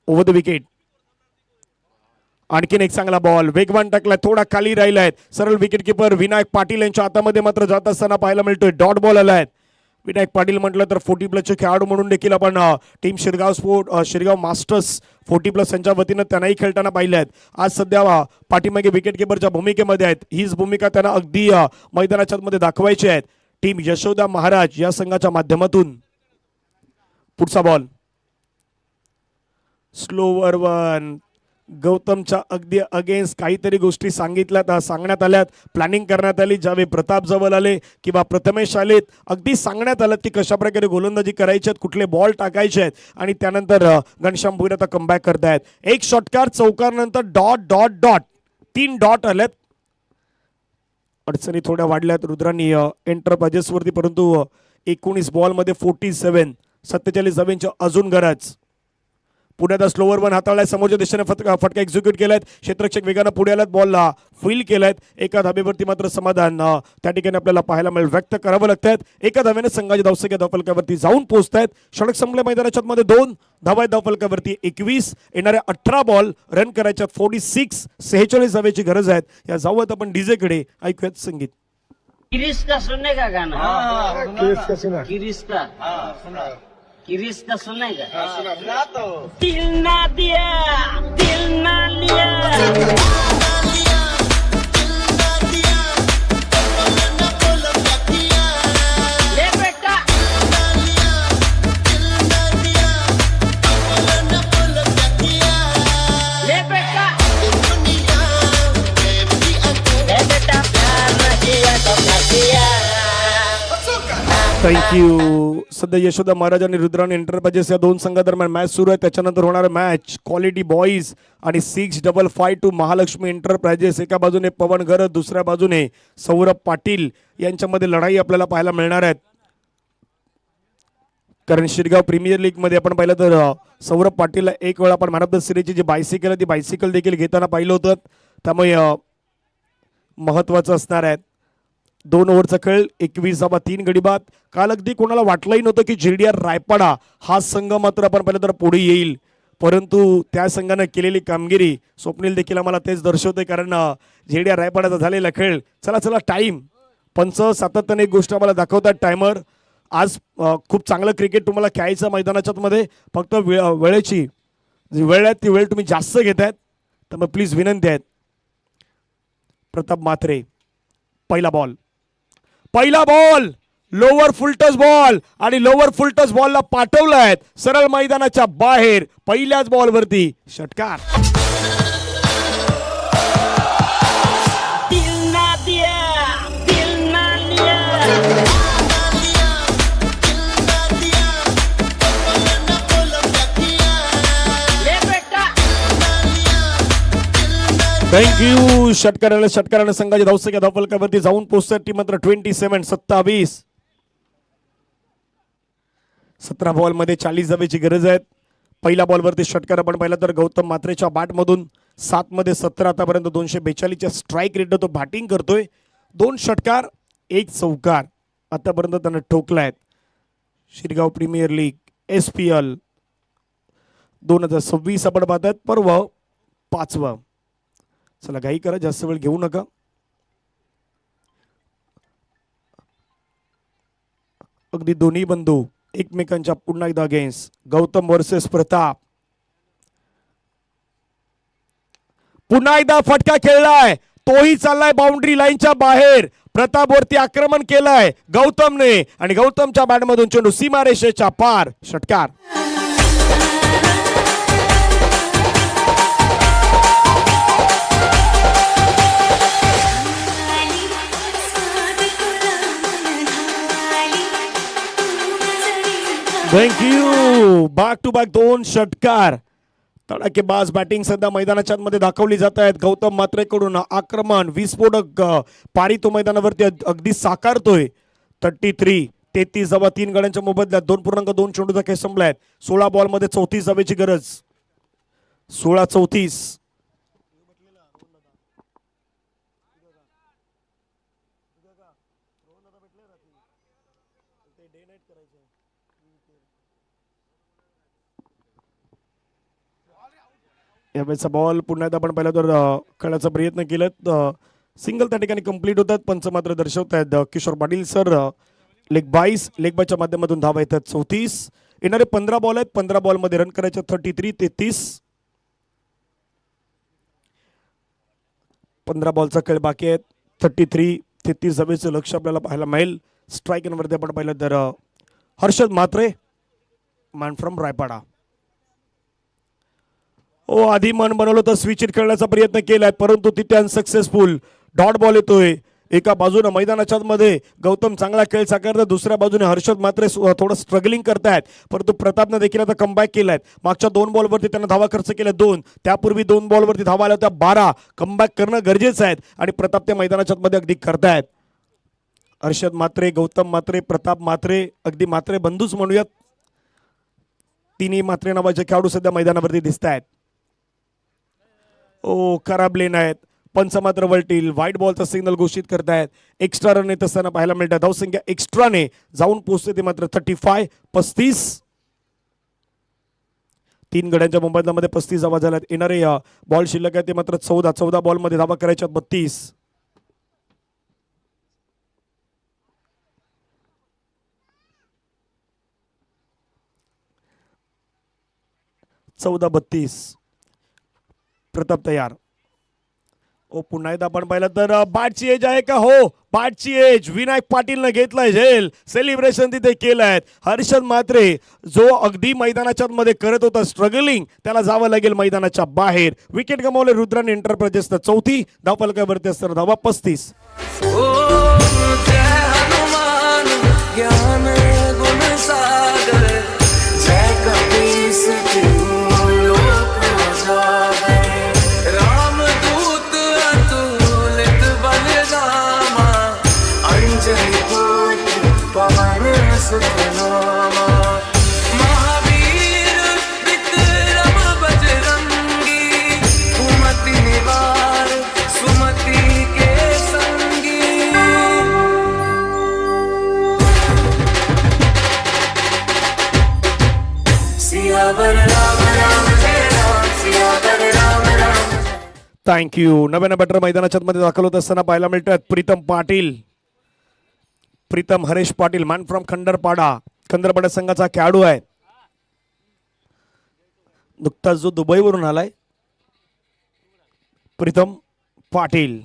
Speaker 9: Over the wicket. आणखीन एक चांगला बॉल, वेगवान टाकलाय, थोडा खाली राहिलाय, सरळ विकेट किपर विनायक पाटील यांच्या हातामध्ये मात्र जात असताना पाहायला मिळतोय डॉट बॉल आलाय. विनायक पाटील म्हटलं तर 40+ खेळाडू म्हणून देखील आपण टीम शिरगाव मास्टर्स 40+ यांच्या वतीनं त्यांनाही खेळताना पाहिलं आहेत. आज सध्या पाठीमागे विकेट किपरच्या भूमिकेमध्ये आहेत. हीच भूमिका त्यांना अगदी मैदानाच्या मध्ये दाखवायची आहे. टीम यशोदा महाराज या संघाच्या माध्यमातून. पुढचा बॉल स्लोवर वन. गौतमच्या अगदी अगेन्स्ट काहीतरी गोष्टी सांगण्यात आल्यात, प्लॅनिंग करण्यात आली. ज्यावेळी प्रताप जवळ आले किंवा प्रथमेश आलेत, अगदी सांगण्यात आलं की कशा प्रकारे गोलंदाजी करायची आहेत, कुठले बॉल टाकायचे आहेत. आणि त्यानंतर घनश्याम भोईर आता कमबॅक करतायत. एक षटकार, चौकार नंतर डॉट डॉट डॉट 3 डॉट आल्यात. अडचणी थोड्या वाढल्यात रुद्रांनी एंटरप्राइजेसवरती, परंतु 19 बॉलमध्ये 47, 47 धावांची अजून गरज. पुण्यात स्लोवर वन हाताळलाय, समोरच्या दिशेने फटका एक्झिक्यूट केलाय. क्षेत्ररक्षक वेगानं पुढे आल्यात, बॉलला फील केलायत. एका धाबेवरती मात्र समाधान त्या ठिकाणी आपल्याला पाहायला मिळेल, व्यक्त करावं लागतात. एका धावेने संघाच्या धावसंख्या धावफलकावरती जाऊन पोहोचतायत. षटक संपल्या मैदानाच्या मध्ये 2 धावा धावफलकावरती 21. येणाऱ्या 18 बॉल, रन करायच्या 46, 46 धावेची गरज आहे. या जाऊयात आपण डीजे कडे, ऐकूयात संगीत.
Speaker 10: किरिस्ता सुनने का गाना, किरिस्ता
Speaker 5: की रिश्ता सुनाई का दिल ना दिया दिल ना लिया ले बेटा ले बेटा ले बेटा प्यार ना किया तो क्या किया
Speaker 9: थँक्यू. सध्या यशोदा महाराज आणि रुद्राणी एंटरप्राइजेस या दोन संघादरम्यान मॅच सुरू आहे. त्याच्यानंतर होणारा मॅच क्वालिटी बॉईज आणि 655 महालक्ष्मी एंटरप्राइजेस. एका बाजूने पवन गरज, दुसऱ्या बाजूने सौरभ पाटील यांच्यामध्ये लढाई आपल्याला पाहायला मिळणार आहेत. कारण शिरगाव प्रीमियर लीग मध्ये आपण पाहिलं तर सौरभ पाटीलला एक वेळा आपण मॅन ऑफ द सिरीजची जी बायसिकल आहे ती बायसिकल देखील घेताना पाहिलं होतं. त्यामुळे महत्वाचं असणार आहे. 2 ओव्हरचा खेळ 21-3 गडी बाद. काल अगदी कोणाला वाटलंही नव्हतं की JDR रायपाडा हा संघ मात्र आपण पाहिलं तर पुढे येईल, परंतु त्या संघानं केलेली कामगिरी स्वप्नील देखील आम्हाला तेच दर्शवते. कारण JDR रायपाडाचा झालेला खेळ चला टाइम पंच सातत्याने एक गोष्ट आम्हाला दाखवतात टायमर. आज खूप चांगलं क्रिकेट तुम्हाला खेळायचं मैदानाच्या मध्ये, फक्त वेळेची जी वेळ आहे ती वेळ तुम्ही जास्त घेतायत, त्यामुळे प्लीज विनंती आहेत. प्रताप मात्रे पहिला बॉल लोअर फुलटस बॉल आणि लोअर फुलटस बॉलला पाठवलाय सरळ मैदानाच्या बाहेर. पहिल्याच बॉलवरती षटकार.
Speaker 5: दिल ना दिया दिल ना लिया ले बेटा
Speaker 9: थँक्यू. षटकाराने संघाच्या धावसंख्या धावफलकावरती जाऊन पोहोचतात टीम मात्र 27-27. 17 बॉलमध्ये 40 धावेची गरज आहे. पहिल्या बॉलवरती षटकार आपण पाहिला तर गौतम मात्रेच्या बॅटमधून 7 मध्ये 17 आतापर्यंत 242च्या स्ट्राईक रेट तो बॅटिंग करतोय. 2 षटकार 1 चौकार आतापर्यंत त्यानं ठोकलाय. शिरगाव प्रीमियर लीग SPL 2026 आपण पाहतात. पर्व 5वं. चला घाई करा, जास्त वेळ घेऊ नका. अगदी दोन्ही बंधू एकमेकांच्या पुन्हा एकदा अगेन्स्ट. गौतम वर्सेस प्रताप. पुन्हा एकदा फटका खेळलाय, तोही चाललाय बाउंड्री लाईनच्या बाहेर. प्रताप वरती आक्रमण केलंय गौतमने आणि गौतमच्या बॅटमधून चेंडू सीमारेषेच्या पार. षटकार. थँक्यू. बॅक टू बॅक 2 षटकार. तडाखेबाज बॅटिंग सध्या मैदानाच्या मध्ये दाखवली जात आहेत. गौतम मात्रेकडून आक्रमण विस्फोटक पारी तो मैदानावरती अगदी साकारतोय. 33-33 गड्यांच्या मोबदल्यात 2.2 चेंडूचा खेळ संपलाय. 16 बॉलमध्ये 34 धावेची गरज. 16-34. यावेळेचा बॉल पुन्हा एकदा आपण पाहिलं तर खेळाचा प्रयत्न केलात. सिंगल त्या ठिकाणी कंप्लीट होतात. पंच मात्र दर्शवत आहेत किशोर पाटील सर. लेग बायच्या माध्यमातून धावा येतात 34. येणारे 15 बॉल आहेत. 15 बॉलमध्ये रन करायचे 33-33. 15 बॉलचा खेळ बाकी आहे. 33-33 धावेचं लक्ष आपल्याला पाहायला मिळेल. स्ट्राईक वरती आपण पाहिलं तर हर्षद मात्रे मॅन फ्रॉम रायपाडा. आधी मन बनवलं तर स्विच हिट खेळण्याचा प्रयत्न केलाय, परंतु तिथे अनसक्सेसफुल. डॉट बॉल येतोय. एका बाजूने मैदानाच्या मध्ये गौतम चांगला खेळ साकारतो, दुसऱ्या बाजूने हर्षद मात्र थोडं स्ट्रगलिंग करतायत, परंतु प्रतापने देखील आता कमबॅक केलाय. मागच्या 2 बॉलवरती त्यांना धावा खर्च केल्या 2, त्यापूर्वी 2 बॉलवरती धावा आल्या होत्या 12. कमबॅक करणं गरजेचं आहे आणि प्रताप त्या मैदानाच्या मध्ये अगदी करतायत. हर्षद मात्रे, गौतम मात्रे, प्रताप मात्रे, अगदी मात्रे बंधूच म्हणूयात. तिन्ही मात्रे नावाचे खेळाडू सध्या मैदानावरती दिसत आहेत. खराब लेन आहेत. पंच मात्र वळतील. व्हाईट बॉलचा सिग्नल घोषित करतायत. एक्स्ट्रा रन येत असताना पाहायला मिळतात. धावसंख्या एक्स्ट्राने जाऊन पोहोचते ते मात्र 35-35. 3 गड्यांच्या मोबदल्यामध्ये 35 धावा झाल्यात. येणारे बॉल शिल्लक आहे ते मात्र 14 बॉलमध्ये धावा करायच्या 32. 14-32. प्रताप तयार. ओ पुन्हा एकदा आपण पाहिलं तर बॅटची एज आहे का? हो, बॅटची एज विनायक पाटीलनं घेतलाय झेल. सेलिब्रेशन तिथे केलंय. हर्षद म्हात्रे जो अगदी मैदानाच्या मध्ये करत होता स्ट्रगलिंग, त्याला जावं लागेल मैदानाच्या बाहेर. विकेट गमावले रुद्राने एंटरप्राइजेस. चौथी धावफलकावरती असताना धावा 35.
Speaker 8: ज्ञान गुण सागर जय कपीस लोक उजागर रामदूत अतुलित बलधामा अंजनी पुत्र पवन सुत नामा महावीर विक्रम बजरंगी कुमति निवार सुमति के संगी सियावर राम राम जय राम सियावर राम राम
Speaker 9: थँक्यू. नव्यानं बॅटर मैदानाच्या मध्ये दाखल होत असताना पाहायला मिळतात प्रीतम पाटील. प्रीतम हरेश पाटील, मॅन फ्रॉम खंडरपाडा संघाचा खेळाडू आहे. नुकताच जो दुबईवरून आलाय प्रीतम पाटील.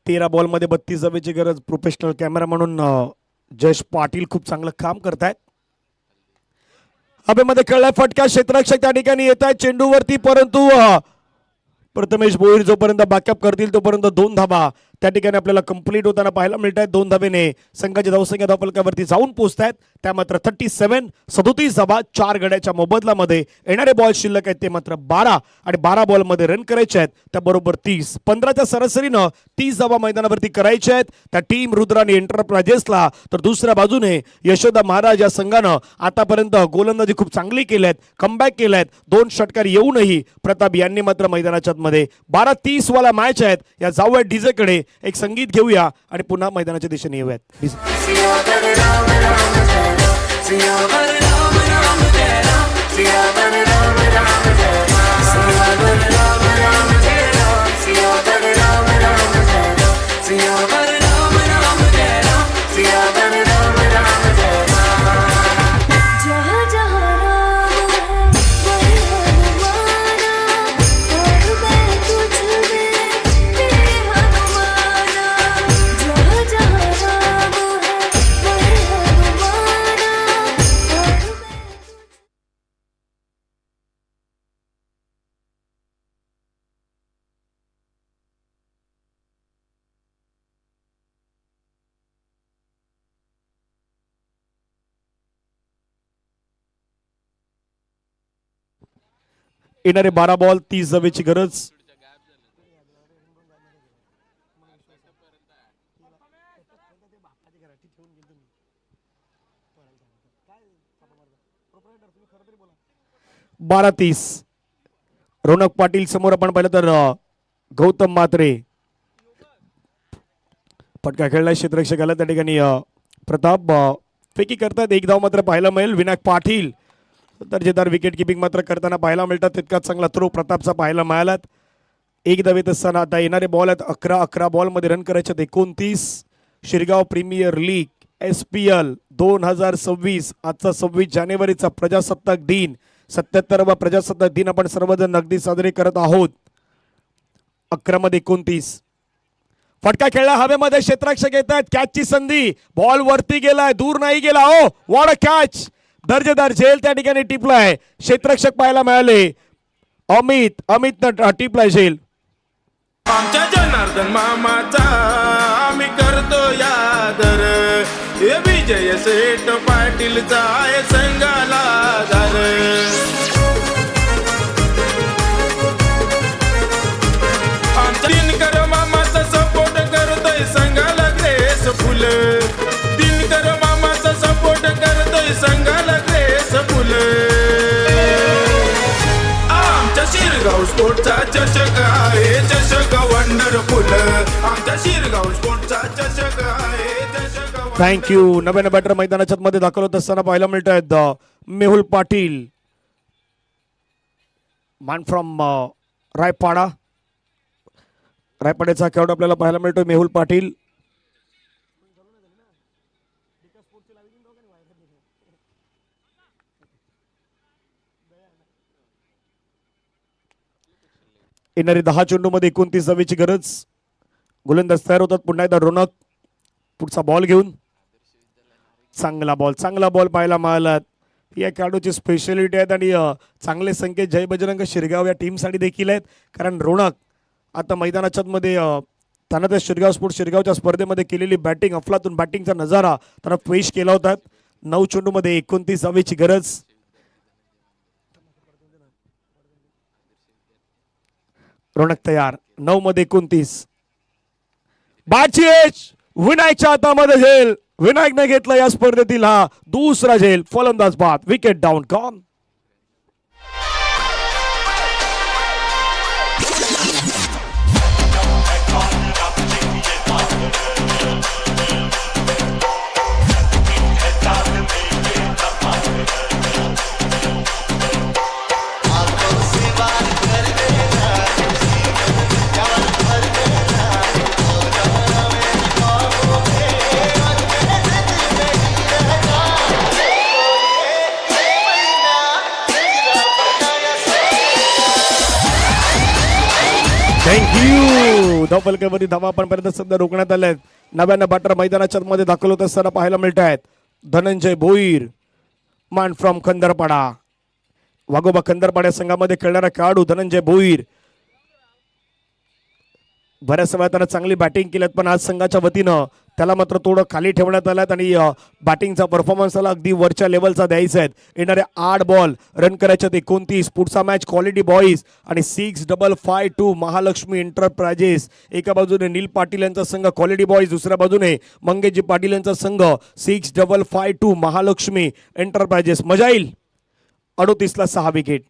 Speaker 9: तेरा बॉल मध्ये 32 धावेची गरज. प्रोफेशनल कॅमेरा म्हणून जयेश पाटील खूप चांगलं काम करतायत. हवेमध्ये खेळलाय फटका. क्षेत्ररक्षक त्या ठिकाणी येत आहे चेंडूवरती, परंतु प्रथमेश भोईर जोपर्यंत बॅकअप करतील तोपर्यंत 2 धावा त्या ठिकाणी आपल्याला कंप्लीट होताना पाहायला मिळत आहेत. 2 धावेने संघाची धावसंख्या धावफलकावरती जाऊन पोहोचतायत. त्या मात्र 37 धावा 4 गड्याच्या मोबदल्यामध्ये. येणारे बॉल शिल्लक आहेत ते मात्र 12 आणि 12 बॉलमध्ये रन करायचे आहेत त्याबरोबर 30. 15च्या सरासरीनं 30 धावा मैदानावरती करायच्या आहेत त्या टीम रुद्रानी एंटरप्राइजेसला. तर दुसऱ्या बाजूने यशोदा महाराज या संघानं आतापर्यंत गोलंदाजी खूप चांगली केल्यात, कमबॅक केल्यात. 2 षटकार येऊनही प्रताप यांनी मात्र मैदानाच्या मध्ये 12-30 वाला मॅच आहेत. या जाऊया डीजेकडे, एक संगीत घेऊया आणि पुन्हा मैदानाच्या दिशेने येऊयात.
Speaker 8: सियावर राम राम जय राम सियावर राम राम जय राम सियावर राम राम जय राम सियावर राम राम जय राम सियावर राम राम जय राम सियावर राम राम जय राम सियावर राम राम जय राम
Speaker 6: जहाँ जहाँ राम है वही हनुमाना और मैं तुझ में तेरे हनुमाना जहाँ जहाँ राम है वही हनुमाना और मैं
Speaker 9: येणारे 12 बॉल 30 धावेची गरज. बारा 30. रोनक पाटील समोर आपण पाहिलं तर गौतम म्हात्रे. फटका खेळलाय क्षेत्ररक्षकाला त्या ठिकाणी प्रताप फेकी करतात. 1 धाव मात्र पाहायला मिळेल. विनायक पाटील दर्जेदार विकेट किपिंग मात्र करताना पाहायला मिळतात. तितकाच चांगला थ्रो प्रतापचा पाहायला मिळालात. 1 धावेत असताना आता येणारे बॉल आहेत 11 बॉलमध्ये रन करायचे 29. Shirgaon premier league SPL 2026. आजचा 26 जानेवारीचा प्रजासत्ताक दिन, 77वा प्रजासत्ताक दिन आपण सर्वजण अगदी साजरे करत आहोत. 11 मध्ये 29. फटका खेळला हवेमध्ये. क्षेत्ररक्षक येत आहेत. कॅचची संधी. बॉल वरती गेलाय, दूर नाही गेला. ओ व्हॉट अ कॅच. दर्जेदार झेल त्या ठिकाणी टिपलाय. क्षेत्ररक्षक पाहायला मिळाले. अमितनं टिपलाय झेल.
Speaker 8: आमच्या जनार्दन मामाचा आम्ही करतो यादर हे विजय सेठ पाटीलचा आहे संघाला आधार आमच्या दिनकर मामाचा सपोर्ट करतोय संघाला ग्रेस फुल दिनकर मामाचा सपोर्ट करतोय संघाला ग्रेस फुल आमच्या शिरगाव स्पोर्टचा चषक आहे चषक वंडरफुल आमच्या शिरगाव स्पोर्टचा चषक आहे चषक
Speaker 9: थँक्यू. नव्यानं बॅटर मैदानाच्या मध्ये दाखल होत असताना पाहायला मिळत आहेत मेहुल पाटील, मॅन फ्रॉम रायपाड्याचा खेळाडू आपल्याला पाहायला मिळतोय मेहुल पाटील. येणारे 10 चेंडूमध्ये 29 धावेची गरज. गोलंदाज तयार होतात. पुन्हा एकदा रोनक पुढचा बॉल घेऊन. चांगला बॉल पाहायला मिळाला. या खेळाडूची स्पेशालिटी आहेत आणि चांगले संकेत जय बजरंग शिरगाव या टीमसाठी देखील आहेत. कारण रोनक आता मैदानाच्या मध्ये त्यांना त्या शिरगावच्या स्पर्धेमध्ये केलेली बॅटिंग, अफलातून बॅटिंगचा नजारा त्यांना पेश केला होता. 9 चेंडूमध्ये 29 धावेची गरज. रोनक तयार. 9 मध्ये 29. बाची एज विनायकच्या हातामध्ये झेल. विनायकने घेतला या स्पर्धेतील हा दुसरा झेल. फलंदाज बाद. Wicket down. कॉन. थँक्यू. धावफलकावरती धावा पण पर्यंत सध्या रोखण्यात आल्या आहेत. नव्यानं बॅटर मैदानाच्या मध्ये दाखल होत असताना पाहायला मिळत आहेत. धनंजय भोईर, मान फ्रॉम खंदरपाडा. वाघोबा खंदरपाडा संघामध्ये खेळणारा खेळाडू धनंजय भोईर. बऱ्याच वेळा त्यानं चांगली बॅटिंग केल्यात, पण आज संघाच्या वतीनं त्याला मात्र थोडं खाली ठेवण्यात आल्यात आणि बॅटिंगचा परफॉर्मन्स त्याला अगदी वरच्या लेवलचा द्यायचा आहे. येणारे 8 बॉल रन करायच्यात 29. पुढचा मॅच क्वालिटी बॉईज आणि 6552 महालक्ष्मी एंटरप्राइजेस. एका बाजूने नील पाटील यांचा संघ क्वालिटी बॉईज, दुसऱ्या बाजूने मंगेशजी पाटील यांचा संघ 6552 महालक्ष्मी एंटरप्राइजेस. मजा येईल. 38 ला 6 विकेट.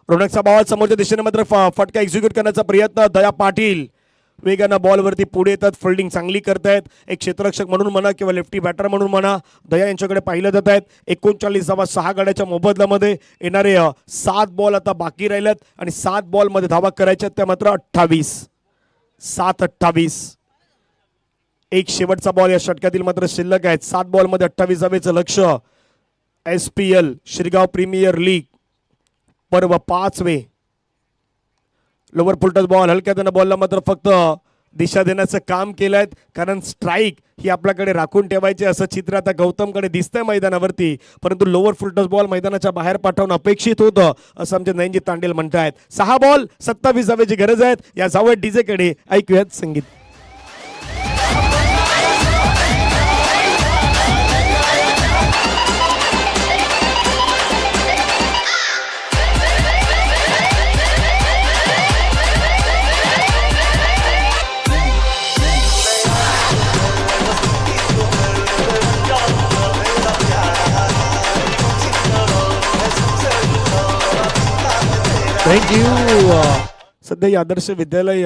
Speaker 9: रोनकचा बॉल समोरच्या दिशेने मात्र फटका एक्झिक्यूट करण्याचा प्रयत्न. दया पाटील वेगानं बॉलवरती पुढे येतात. फिल्डिंग चांगली करतायत. एक क्षेत्ररक्षक म्हणून म्हणा किंवा लेफ्टी बॅटर म्हणून म्हणा, दया यांच्याकडे पाहिलं जात आहेत. 39 धावा 6 गड्याच्या मोबदल्यामध्ये. येणारे 7 बॉल आता बाकी राहिल्यात आणि 7 बॉलमध्ये धावा करायच्यात त्या मात्र 28. 7-28. एक शेवटचा बॉल या षटकातील मात्र शिल्लक आहेत. 7 बॉलमध्ये 28 धावेचं लक्ष्य. SPL शिरगाव प्रीमियर लीग पर्व 5वे. लोवर फुलटच बॉल हलक्या त्यानं बॉलला मात्र फक्त दिशा देण्याचं काम केलंय. कारण स्ट्राईक ही आपल्याकडे राखून ठेवायची असं चित्र आता गौतमकडे दिसतंय मैदानावरती. परंतु लोवर फुलटच बॉल मैदानाच्या बाहेर पाठवणं अपेक्षित होतं असं आमचे नयनजी तांडेल म्हणतायत. 6 बॉल 27 धावेची गरज आहेत. या जावळ डीजे कडे ऐकूयात संगीत. थँक्यू. सध्या ही आदर्श विद्यालय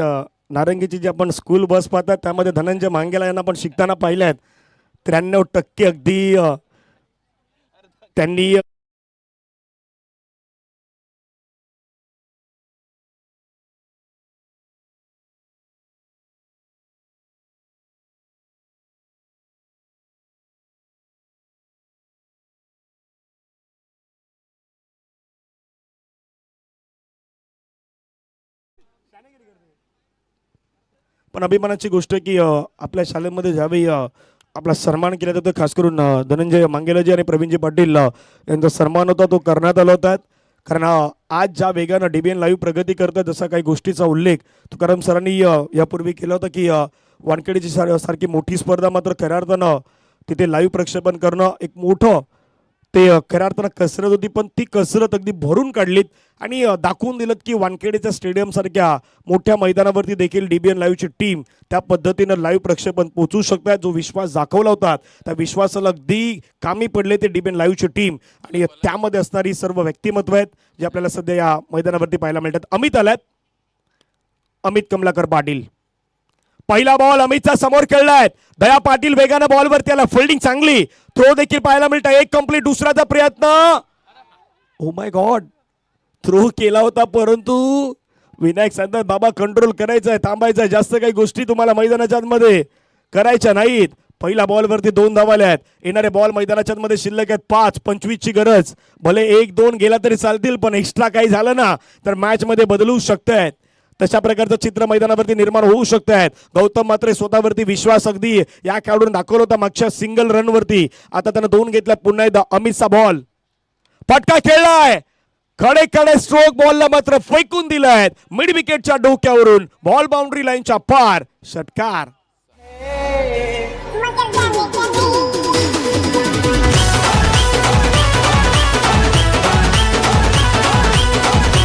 Speaker 9: नारंगीची जी आपण स्कूल बस पाहतात त्यामध्ये धनंजय मांगेला यांना पण शिकताना पाहिलं आहेत. 93% अगदी त्यांनी पण अभिमानाची गोष्ट की आपल्या शाळेमध्ये ज्यावेळी आपला सन्मान केला जातो, खास करून धनंजय मांगेलाजी आणि प्रवीणजी पाटील यांचा सन्मान होता तो करण्यात आला होता. कारण आज ज्या वेगानं DBN लाईव्ह प्रगती करतात जसा काही गोष्टीचा उल्लेख तुकाराम सरांनी यापूर्वी केला होता की वानखेडेची सारखी मोठी स्पर्धा मात्र खऱ्या अर्थानं तिथे लाईव्ह प्रक्षेपण करणं एक मोठं ते खऱ्या अर्थानं कसरत होती. पण ती कसरत अगदी भरून काढलीत आणि दाखवून दिलं की वानखेडेच्या स्टेडियम सारख्या मोठ्या मैदानावरती देखील DBN लाईव्हची टीम त्या पद्धतीनं लाईव्ह प्रक्षेपण पोहोचू शकतात. जो विश्वास दाखवला होता त्या विश्वासाला अगदी कामी पडले ते DBN लाईव्हची टीम आणि त्यामध्ये असणारी सर्व व्यक्तिमत्व आहेत जे आपल्याला सध्या या मैदानावरती पाहायला मिळतात. अमित आल्यात. अमित कमलाकर पाटील. पहिला बॉल अमितचा समोर खेळलाय. दया पाटील वेगानं बॉलवरती आला. फिल्डिंग चांगली. थ्रो देखील पाहायला मिळतं. एक कंप्लीट. दुसराचा प्रयत्न. Oh my God. थ्रो केला होता परंतु विनायक सांगतात बाबा कंट्रोल करायचा आहे, थांबायचं आहे. जास्त काही गोष्टी तुम्हाला मैदानाच्या मध्ये करायच्या नाहीत. पहिल्या बॉलवरती 2 धावा आल्या आहेत. येणारे बॉल मैदानाच्या मध्ये शिल्लक आहेत 5. 25ची गरज. भले 1-2 गेला तरी चालतील, पण एक्स्ट्रा काही झालं ना तर मॅच मध्ये बदलू शकतायत. तशा प्रकारचं चित्र मैदानावरती निर्माण होऊ शकत आहेत. गौतम मात्रे स्वतःवरती विश्वास अगदी या खेळाडून दाखवला होता मागच्या सिंगल रन वरती. आता त्यानं 2 घेतल्यात. पुन्हा एकदा अमितचा बॉल, फटका खेळलाय, कडे कडे स्ट्रोक, बॉलला मात्र फेकून दिलाय मिड विकेटच्या डोक्यावरून. बॉल बाउंड्री लाईनच्या पार, षटकार.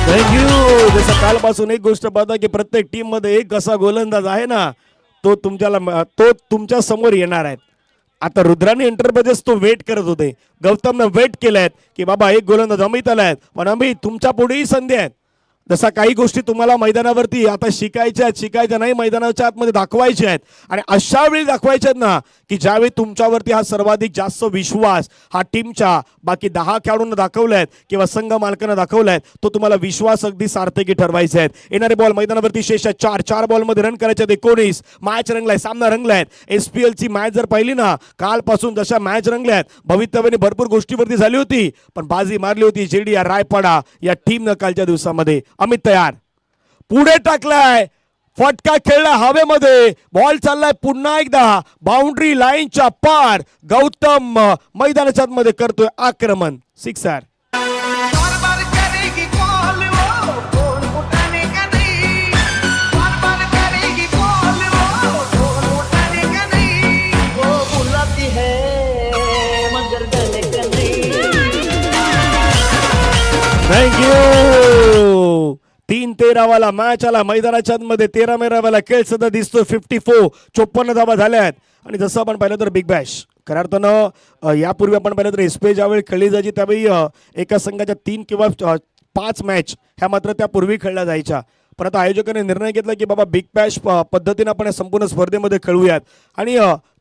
Speaker 9: थँक्यू. जसं कालपासून एक गोष्ट पाहता की प्रत्येक टीम मध्ये एक असा गोलंदाज आहे ना, तो तुमच्या समोर येणार आहे. आता रुद्राने एंटरप्राइजेस तो वेट करत होते. गौतमनं वेट केलाय की बाबा एक गोलंदाज अमित आलाय, पण अमित तुमच्या पुढेही संधी आहेत. जसा काही गोष्टी तुम्हाला मैदानावरती आता शिकायच्या नाही, मैदानाच्या आतमध्ये दाखवायच्या आहेत. आणि अशा वेळी दाखवायच्या आहेत ना की ज्यावेळी तुमच्यावरती हा सर्वाधिक जास्त विश्वास हा टीमच्या बाकी 10 खेळाडूंना दाखवलाय किंवा संघ मालकांना दाखवलाय, तो तुम्हाला विश्वास अगदी सार्थकी ठरवायचे आहेत. येणारे बॉल मैदानावरती शेष आहेत 4 बॉलमध्ये रन करायचे आहेत 19. मॅच रंगलाय, सामना रंगलाय. SPL ची मॅच जर पाहिली ना, कालपासून जशा मॅच रंगल्यात, भवितव्याने भरपूर गोष्टीवरती झाली होती, पण बाजी मारली होती JD रायपाडा या टीमनं कालच्या दिवसामध्ये. अमित तयार, पुढे टाकलाय, फटका खेळला हवेमध्ये, बॉल चाललाय पुन्हा एकदा बाउंड्री लाईनच्या पार. गौतम मैदानाच्या मध्ये करतोय आक्रमण, सिक्सर. थँक्यू. 3-13 वाला मॅच आला मैदानाच्या मध्ये. 13 वाला खेळ सध्या दिसतोय. 54 54 धावा झाल्यात. आणि जसं आपण पाहिलं तर बिग बॅश खऱ्या अर्थानं यापूर्वी आपण पाहिलं तर SPL ज्यावेळी खेळली जायची त्यावेळी एका संघाच्या 3 किंवा 5 मॅच ह्या मात्र त्यापूर्वी खेळल्या जायच्या. पण आता आयोजकांनी निर्णय घेतला की बाबा बिग बॅश पद्धतीने आपण संपूर्ण स्पर्धेमध्ये खेळूयात. आणि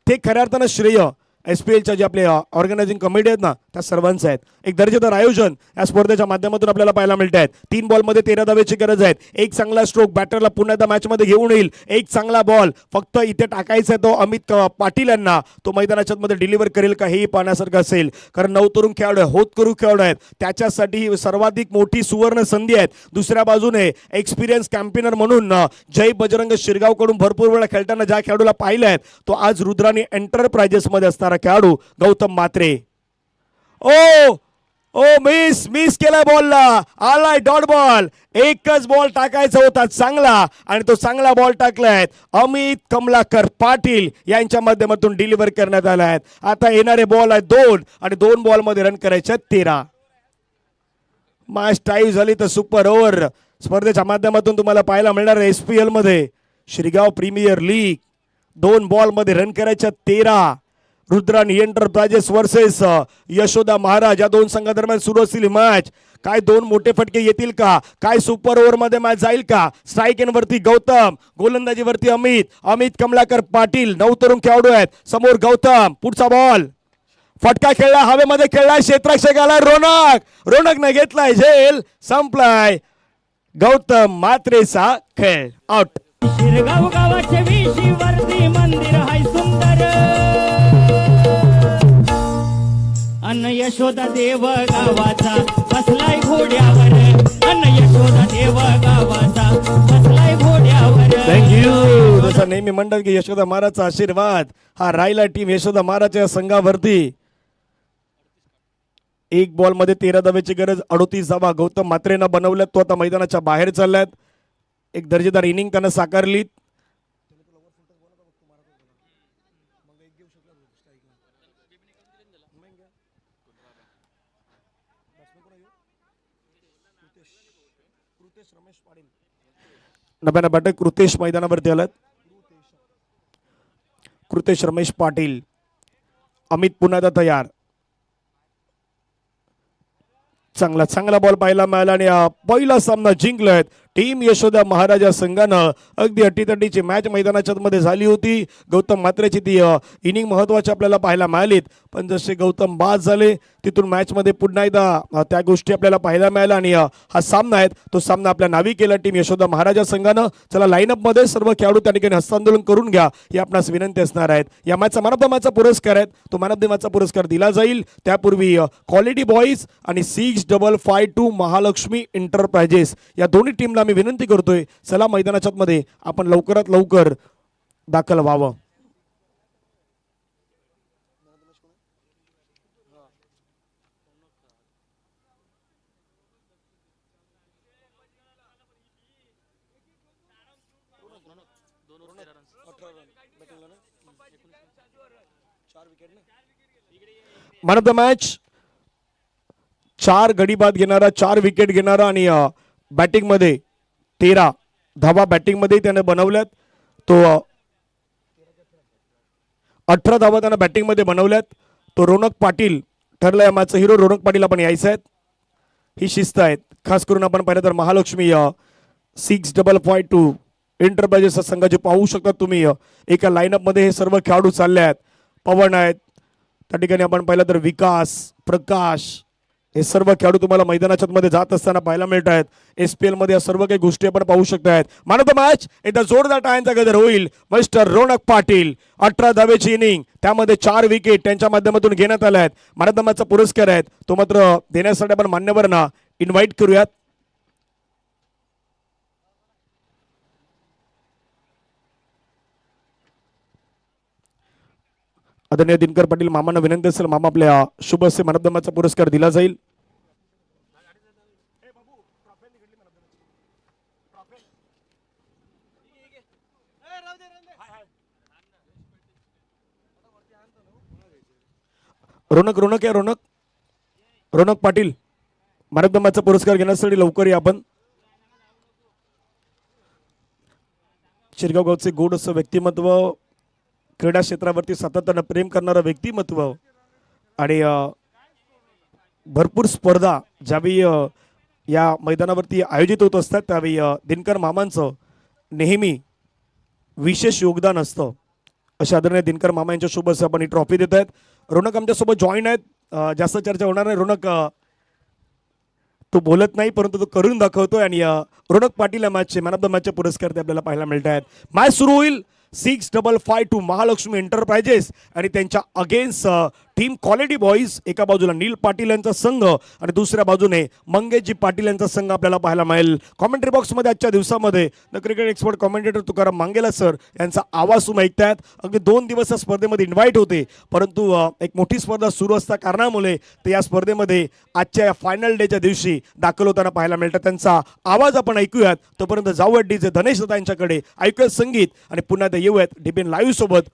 Speaker 9: ते खऱ्या अर्थानं श्रेय SPLच्या जे आपले ऑर्गनायझिंग कमिटी आहेत ना त्या सर्वांचं आहेत. एक दर्जेदार आयोजन या स्पर्धेच्या माध्यमातून आपल्याला पाहायला मिळत आहेत. 3 बॉलमध्ये 13 धावेची गरज आहे. एक चांगला स्ट्रोक बॅटरला पुन्हा एकदा मॅचमध्ये घेऊन येईल. एक चांगला बॉल फक्त इथे टाकायचा आहे तो अमित पाटील यांना. तो मैदानाच्या मध्ये डिलिव्हर करेल का हेही पाहण्यासारखं असेल, कारण नवतरुण खेळाडू आहे, होतकरू खेळाडू आहेत, त्याच्यासाठी ही सर्वाधिक मोठी सुवर्ण संधी आहे. दुसऱ्या बाजूने एक्सपिरियन्स कॅम्पेनर म्हणून जय बजरंग शिरगावकडून भरपूर वेळा खेळताना ज्या खेळाडूला पाहिलं आहे तो आज रुद्रानी एंटरप्राइजेस मध्ये असणारा खेळाडू गौतम मात्रे. ओ मिस केलाय बॉलला, आलाय डॉट बॉल. एकच बॉल टाकायचा होता चांगला आणि तो चांगला बॉल टाकलाय अमित कमलाकर पाटील यांच्या माध्यमातून डिलिव्हर करण्यात आलाय. आता येणारे बॉल आहेत 2 आणि 2 बॉलमध्ये रन करायचे 13. मॅच टाईव्ह झाली तर सुपर ओव्हर स्पर्धेच्या माध्यमातून तुम्हाला पाहायला मिळणार आहे. SPL मध्ये श्रीगाव प्रीमियर लीग 2 बॉलमध्ये रन करायच्या 13. रुद्रानी एंटरप्राइजेस वर्सेस यशोदा महाराज या 2 संघादरम्यान सुरू असलेली मॅच. काय 2 मोठे फटके येतील का? काय सुपर ओव्हर मध्ये मॅच जाईल का? स्ट्राईक एंड वरती गौतम, गोलंदाजीवरती अमित कमलाकर पाटील नवतरुण खेळाडू आहेत. समोर गौतम, पुढचा बॉल, फटका खेळला हवेमध्ये, खेळला क्षेत्ररक्षक आला रोनक ने घेतलाय झेल, संपलाय गौतम मात्रेचा खेळ. आउट.
Speaker 5: शिरगाव गावाचे विशीवरती मंदिर हाय सुंदर, अन्न यशोदा देव गावाचा बसलाय घोड्यावर, अन्न यशोदा देव गावाचा बसलाय घोड्यावर.
Speaker 9: थँक्यू. जसं नेहमी म्हणतात की यशोदा महाराजचा आशीर्वाद हा राहिला टीम यशोदा महाराजच्या संघावरती. 1 बॉलमध्ये 13 धावेची गरज, 38 धावा गौतम मात्रेनं बनवल्यात. तो आता मैदानाच्या बाहेर चाललाय. एक दर्जेदार इनिंग त्यानं साकारली. नव्यानं बॅटर कृतेश मैदानावरती आलात. कृतेश रमेश पाटील, अमित पुन्हा एकदा तयार. चांगला बॉल पाहायला मिळाला आणि पहिला सामना जिंकलाय टीम यशोदा महाराजा संघानं अगदी अटीतटीची मॅच मैदानाच्या मध्ये झाली होती. गौतम मात्रेची ती इनिंग महत्वाची आपल्याला पाहायला मिळालीत, पण जसे गौतम बाद झाले तिथून मॅचमध्ये पुन्हा एकदा त्या गोष्टी आपल्याला पाहायला मिळाल्या आणि हा सामना आहे तो सामना आपल्या नावी केला टीम यशोदा महाराजा संघानं. चला लाईनअप मध्ये सर्व खेळाडू त्या ठिकाणी हस्तांदोलन करून घ्या ही आपणास विनंती असणार आहेत. या मॅचचा मॅन ऑफ द मॅचचा पुरस्कार आहे तो मॅन ऑफ द मॅचचा पुरस्कार दिला जाईल. त्यापूर्वी क्वालिटी बॉईज आणि 6552 महालक्ष्मी एंटरप्राइजेस या दोन्ही टीमला मी विनंती करतोय, चला मैदानाच्या मध्ये आपण लवकरात लवकर दाखल व्हावं. मॅन ऑफ द मॅच 4 गडी बाद घेणारा, 4 विकेट घेणारा आणि बॅटिंग मध्ये 13 धावा बॅटिंग मध्ये त्याने बनवल्यात. तो 18 धावा त्यानं बॅटिंग मध्ये बनवल्यात. तो रोनक पाटील ठरला या मॅचचा हिरो. रोनक पाटील आपण यायचं आहेत, ही शिस्त आहेत. खास करून आपण पाहिलं तर महालक्ष्मी 6552 एंटरप्राइजेस संघाचे पाहू शकता तुम्ही. एका लाईनअप मध्ये हे सर्व खेळाडू चालले आहेत. पवन आहेत त्या ठिकाणी, आपण पाहिलं तर विकास, प्रकाश, हे सर्व खेळाडू तुम्हाला मैदानाच्या मध्ये जात असताना पाहायला मिळत आहेत. SPL मध्ये या सर्व काही गोष्टी आपण पाहू शकतायत. मॅन ऑफ द मॅच एकदा जोरदार टाळ्यांचा गजर होईल मिस्टर रोनक पाटील. 18 धावेची इनिंग, त्यामध्ये 4 विकेट त्यांच्या माध्यमातून घेण्यात आल्या आहेत. मॅन ऑफ द मॅचचा पुरस्कार आहेत तो मात्र देण्यासाठी आपण मान्यवरांना इन्व्हाइट करूयात. आदरणीय दिनकर पाटील मामांना विनंती असेल, मामा आपल्या शुभ असे मॅन ऑफ द मॅचचा पुरस्कार दिला जाईल. रोनक रोनक या Ronak Ronak Patil man of the मॅचचा पुरस्कार घेण्यासाठी लवकर या आपण. शिरगाव गावचे गोड असं व्यक्तिमत्व, क्रीडा क्षेत्रावरती सातत्यानं प्रेम करणारं व्यक्तिमत्व आणि भरपूर स्पर्धा ज्यावेळी या मैदानावरती आयोजित होत असतात त्यावेळी दिनकर मामांचं नेहमी विशेष योगदान असतं. अशा आदरणीय दिनकर मामा यांच्या शुभ असं आपण ही ट्रॉफी देत आहेत. रोनक आमच्यासोबत जॉईन आहेत. जास्त चर्चा होणार नाही. रोनक तो बोलत नाही परंतु तो करून दाखवतोय आणि रोनक पाटील या मॅचचे मॅन ऑफ द मॅचचे पुरस्कार ते आपल्याला पाहायला मिळत आहेत. मॅच सुरू होईल. 6552 महालक्ष्मी एंटरप्राइजेस आणि त्यांच्या अगेन्स्ट टीम क्वालिटी बॉईज. एका बाजूला नील पाटील यांचा संघ आणि दुसऱ्या बाजूने मंगेशजी पाटील यांचा संघ आपल्याला पाहायला मिळेल. कॉमेंट्री बॉक्समध्ये आजच्या दिवसामध्ये the cricket expert commentator Tukaram Mangela sir यांचा आवाज तुम्ही ऐकतायत. अगदी 2 दिवस या स्पर्धेमध्ये इन्व्हाइट होते, परंतु एक मोठी स्पर्धा सुरू असता कारणामुळे ते या स्पर्धेमध्ये आजच्या या फायनल डेच्या दिवशी दाखल होताना पाहायला मिळतात. त्यांचा आवाज आपण ऐकूयात. तोपर्यंत जाऊयात डीजे धनेश दादा यांच्याकडे, ऐकूयात संगीत आणि पुन्हा ते येऊयात DBN लाईव्ह सोबत.